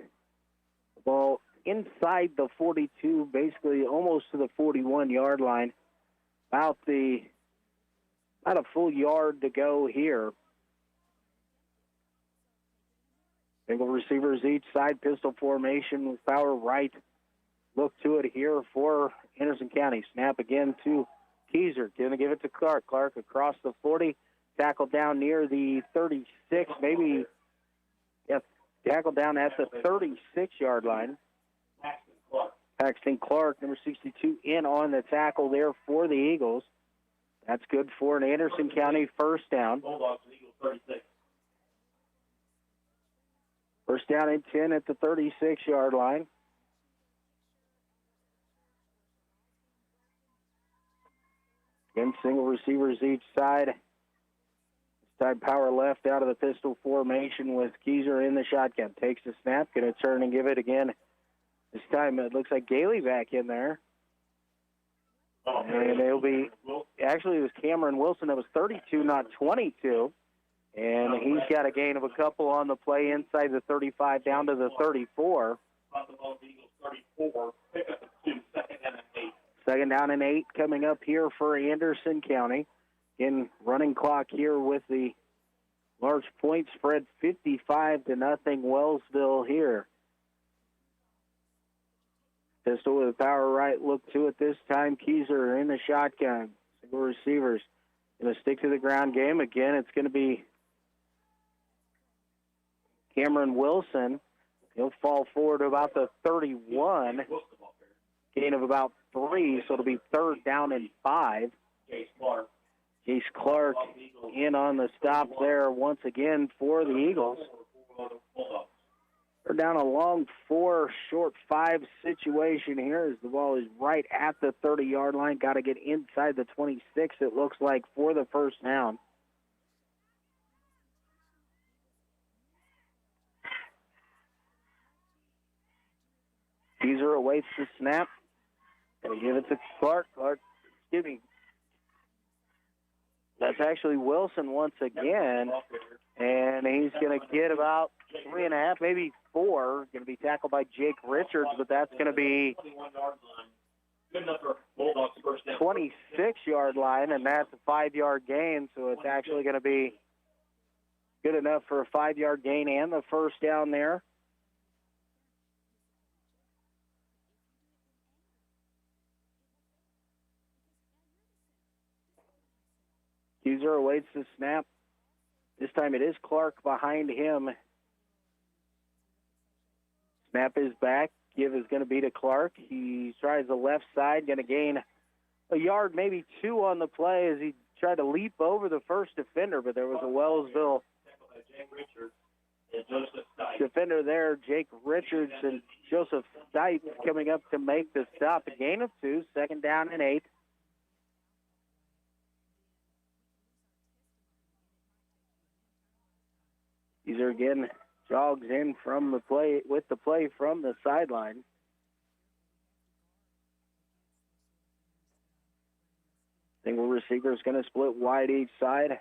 ball inside the 42, basically almost to the 41-yard line. About a full yard to go here. Single receivers each side, pistol formation with power right. Look to it here for Anderson County. Snap again to Keyser. Going to give it to Clark. Clark across the 40. Tackled down near the 36, maybe. Yes, tackled down at the 36-yard line. Paxton Clark, number 62, in on the tackle there for the Eagles. That's good for an Anderson County first down. Bulldogs, Eagles, 36. First down and 10 at the 36-yard line. Again, single receivers each side. This time power left out of the pistol formation with Keyser in the shotgun. Takes the snap, going to turn and give it again. This time it looks like Gailey back in there. And it'll be, actually it was Cameron Wilson that was 32, not 22. And he's got a gain of a couple on the play inside the 35 down to the 34. Second down and 8 coming up here for Anderson County. In running clock here with the large point spread, 55-0 Wellsville here. Pistol with a power right, look to it this time. Keyser in the shotgun. Single receivers. Going to stick to the ground game. Again, it's going to be Cameron Wilson. He'll fall forward to about the 31. Gain of about 3, so it'll be third down and 5. Jace Clark in on the stop there once again for the Eagles. They're down a long 4, short 5 situation here as the ball is right at the 30-yard line. Got to get inside the 26, it looks like, for the first down. Keyser awaits the snap. Going to give it to Clark. That's actually Wilson once again. And he's going to get about 3.5, maybe 4. Going to be tackled by Jake Richards, but that's going to be 26-yard line, and that's a 5-yard gain. So it's actually going to be good enough for a 5-yard gain and the first down there. Keyser awaits the snap. This time it is Clark behind him. Snap is back. Give is going to be to Clark. He tries the left side, going to gain a yard, maybe 2 on the play as he tried to leap over the first defender, but there was a Wellsville Defender there, Jake Richards and Joseph Stipe coming up to make the stop. A gain of 2, 2nd down and 8. These are again jogs in from the play with the play from the sideline. Single receiver is going to split wide each side.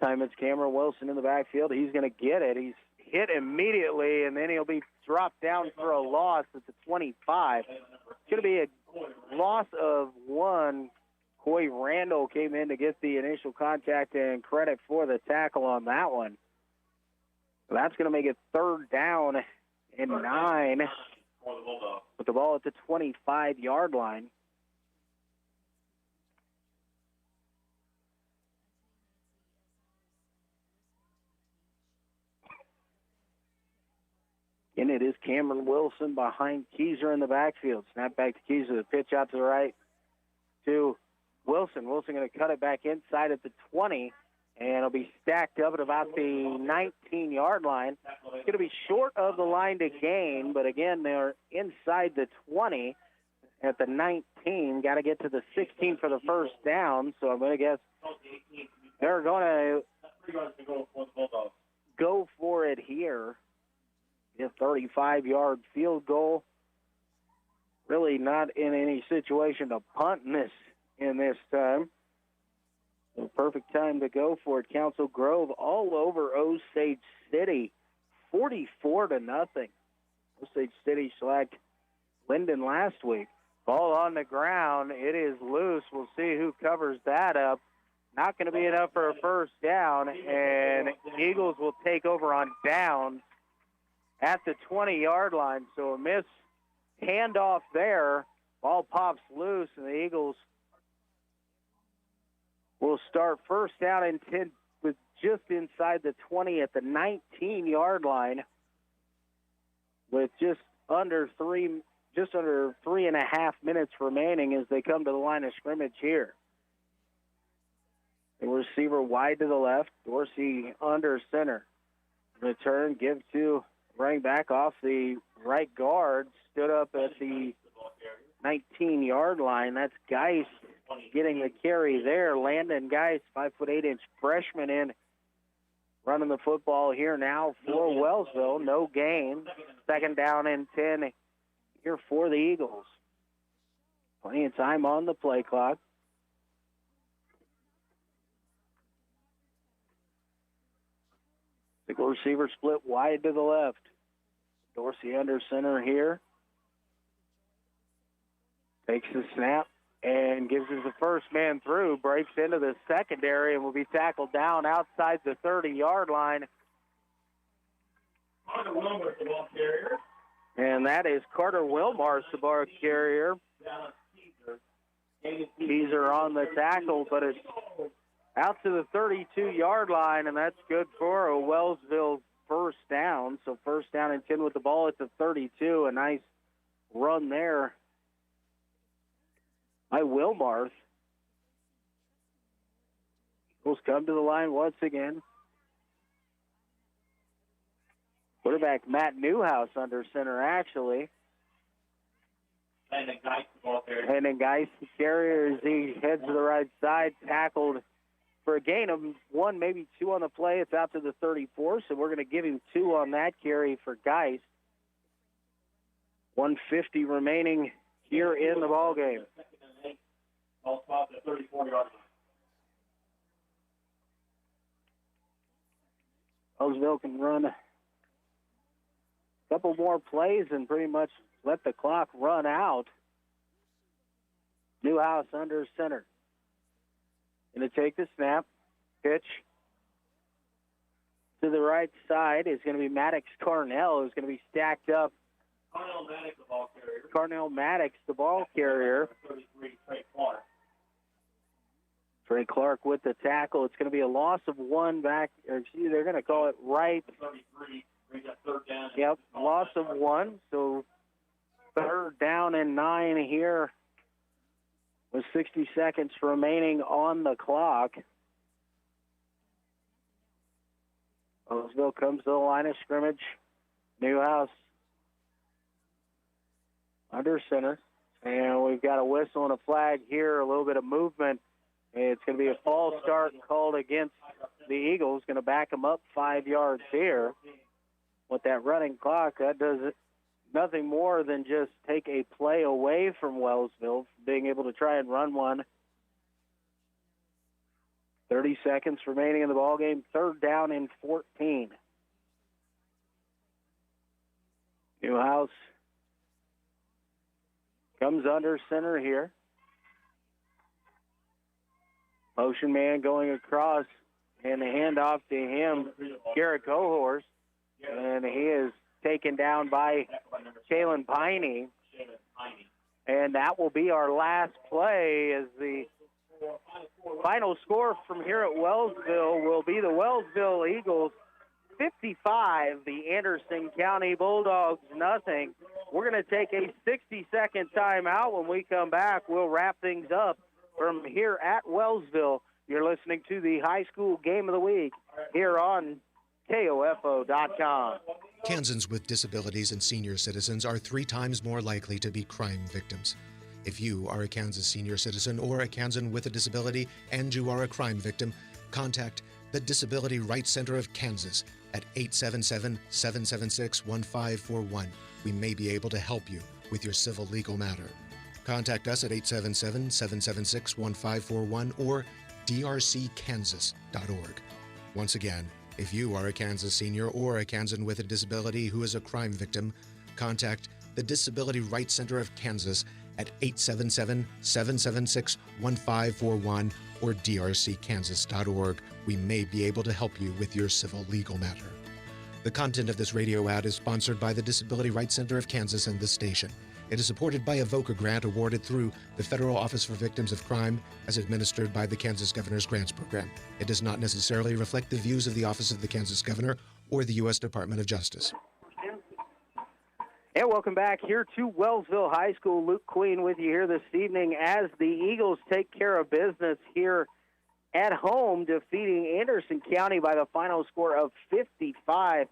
Time it's Cameron Wilson in the backfield. He's going to get it. He's hit immediately, and then he'll be dropped down for a loss at the 25. It's going to be a loss of 1. Coy Randall came in to get the initial contact and credit for the tackle on that one. So that's going to make it 3rd down and 9 with the ball at the 25-yard line. And it is Cameron Wilson behind Keyser in the backfield. Snap back to Keyser. The pitch out to the right to Wilson. Wilson going to cut it back inside at the 20, and it'll be stacked up at about the 19-yard line. It's going to be short of the line to gain, but again, they're inside the 20 at the 19. Got to get to the 16 for the first down, so I'm going to guess they're going to go for it here. A 35-yard field goal. Really not in any situation to punt in this time. So perfect time to go for it. Council Grove all over Osage City, 44-0. Osage City select Linden last week. Ball on the ground. It is loose. We'll see who covers that up. Not going to be enough for a first down, and Eagles will take over on downs at the 20-yard line. So a miss handoff there. Ball pops loose, and the Eagles will start first down and 10 with just inside the 20 at the 19-yard line with just under 3.5 minutes remaining as they come to the line of scrimmage here. The receiver wide to the left. Dorsey under center. Return, give to running back off the right guard. Stood up at the 19-yard line. That's Geist getting the carry there. Landon Geist, 5'8" freshman in running the football here now for Wellsville. No gain. 2nd down and 10 here for the Eagles. Plenty of time on the play clock. The receiver split wide to the left. Dorsey under center here. Takes the snap and gives us the first man through. Breaks into the secondary and will be tackled down outside the 30-yard line. And that is Carter Wilmar, the ball carrier. Teaser on the tackle, but it's out to the 32-yard line, and that's good for a Wellsville first down. So first down and 10 with the ball at the 32. A nice run there by Wilmarth. Eagles come to the line once again. Quarterback Matt Newhouse under center, actually. And then Geist, the carrier, as he heads to the right side, tackled for a gain of 1, maybe 2 on the play. It's out to the 34, so we're going to give him 2 on that carry for Geist. 1:50 remaining here in the ballgame. Wellsville can run a couple more plays and pretty much let the clock run out. Newhouse under center. Going to take the snap. Pitch to the right side is going to be Maddox Carnell, who's going to be stacked up. Carnell Maddox, the ball carrier. Trey Clark with the tackle. It's going to be a loss of 1 back. They're going to call it right. Yep, loss of 1. So 3rd down and 9 here with 60 seconds remaining on the clock. Wellsville comes to the line of scrimmage. Newhouse under center. And we've got a whistle and a flag here, a little bit of movement. It's going to be a false start called against the Eagles. Going to back them up 5 yards here. With that running clock, that does nothing more than just take a play away from Wellsville, being able to try and run one. 30 seconds remaining in the ballgame. 3rd down and 14. Newhouse comes under center here. Motion man going across, and the handoff to him, Garrett Cohorst. And he is taken down by Jalen Piney. And that will be our last play, as the final score from here at Wellsville will be the Wellsville Eagles 55, the Anderson County Bulldogs nothing. We're going to take a 60-second timeout. When we come back, we'll wrap things up from here at Wellsville. You're listening to the high school game of the week here on KOFO.com. Kansans with disabilities and senior citizens are 3 times more likely to be crime victims. If you are a Kansas senior citizen or a Kansan with a disability and you are a crime victim, contact the Disability Rights Center of Kansas at 877-776-1541. We may be able to help you with your civil legal matter. Contact us at 877-776-1541 or drckansas.org. Once again, if you are a Kansas senior or a Kansan with a disability who is a crime victim, contact the Disability Rights Center of Kansas at 877-776-1541 or drckansas.org. We may be able to help you with your civil legal matter. The content of this radio ad is sponsored by the Disability Rights Center of Kansas and this station. It is supported by a VOCA grant awarded through the Federal Office for Victims of Crime as administered by the Kansas Governor's Grants Program. It does not necessarily reflect the views of the Office of the Kansas Governor or the U.S. Department of Justice. And welcome back here to Wellsville High School. Luke Queen with you here this evening as the Eagles take care of business here at home, defeating Anderson County by the final score of 55-0.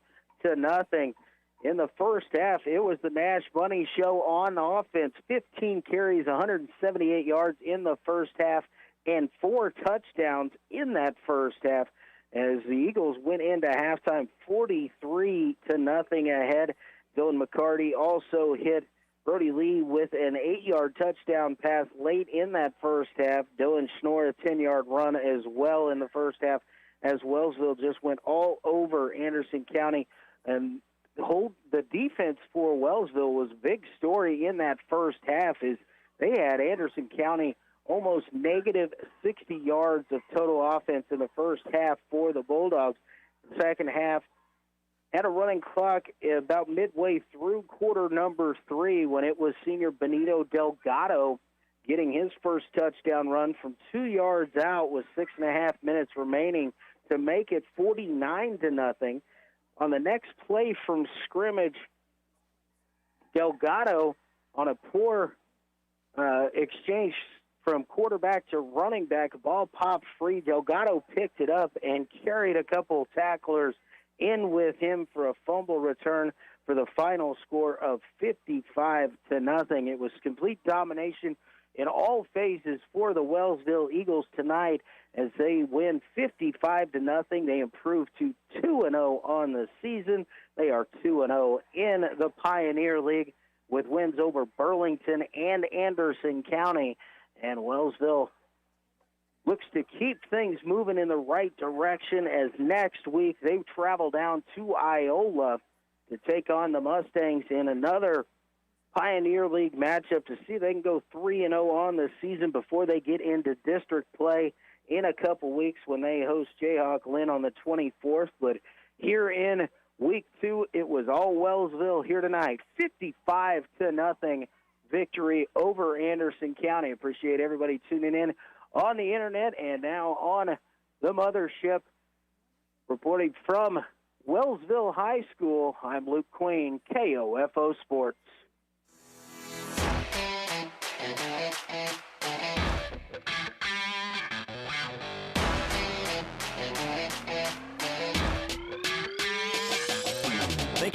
In the first half, it was the Nash Bunny show on offense. 15 carries, 178 yards in the first half, and 4 touchdowns in that first half as the Eagles went into halftime 43-0 ahead. Dylan McCarty also hit Brody Lee with an 8-yard touchdown pass late in that first half. Dylan Schnorr, a 10-yard run as well in the first half, as Wellsville just went all over Anderson County. And the defense for Wellsville was a big story in that first half, is they had Anderson County almost negative 60 yards of total offense in the first half for the Bulldogs. The second half had a running clock about midway through quarter number 3 when it was senior Benito Delgado getting his first touchdown run from 2 yards out with 6.5 minutes remaining to make it 49-0. On the next play from scrimmage, Delgado, on a poor exchange from quarterback to running back, ball popped free. Delgado picked it up and carried a couple tacklers in with him for a fumble return for the final score of 55-0. It was complete domination in all phases for the Wellsville Eagles tonight as they win 55-0. They improve to 2-0 on the season. They are 2-0 in the Pioneer League with wins over Burlington and Anderson County. And Wellsville looks to keep things moving in the right direction as next week they travel down to Iola to take on the Mustangs in another Pioneer League matchup to see if they can go 3-0 on the season before they get into district play in a couple weeks when they host Jayhawk Lynn on the 24th. But here in week 2, it was all Wellsville here tonight. 55-0 victory over Anderson County. Appreciate everybody tuning in on the internet and now on the mothership. Reporting from Wellsville High School, I'm Luke Queen, KOFO Sports.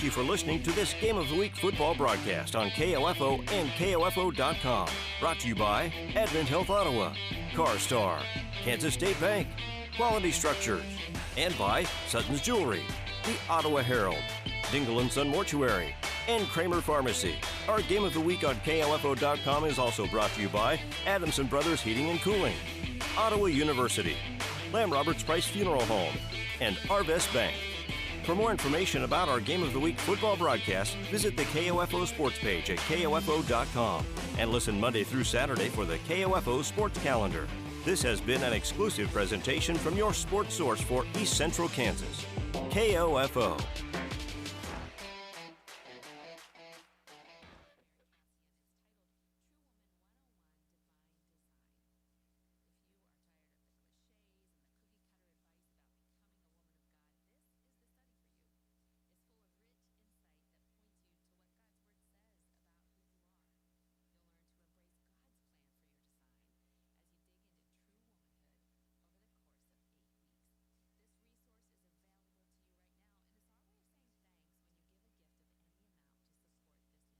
thank you for listening to this Game of the Week football broadcast on KOFO and KOFO.com. Brought to you by Advent Health Ottawa, CarStar, Kansas State Bank, Quality Structures, and by Sutton's Jewelry, the Ottawa Herald, Dingle & Son Mortuary, and Kramer Pharmacy. Our Game of the Week on KOFO.com is also brought to you by Adamson Brothers Heating and Cooling, Ottawa University, Lamb Roberts Price Funeral Home, and Arvest Bank. For more information about our Game of the Week football broadcast, visit the KOFO sports page at KOFO.com and listen Monday through Saturday for the KOFO sports calendar. This has been an exclusive presentation from your sports source for East Central Kansas, KOFO.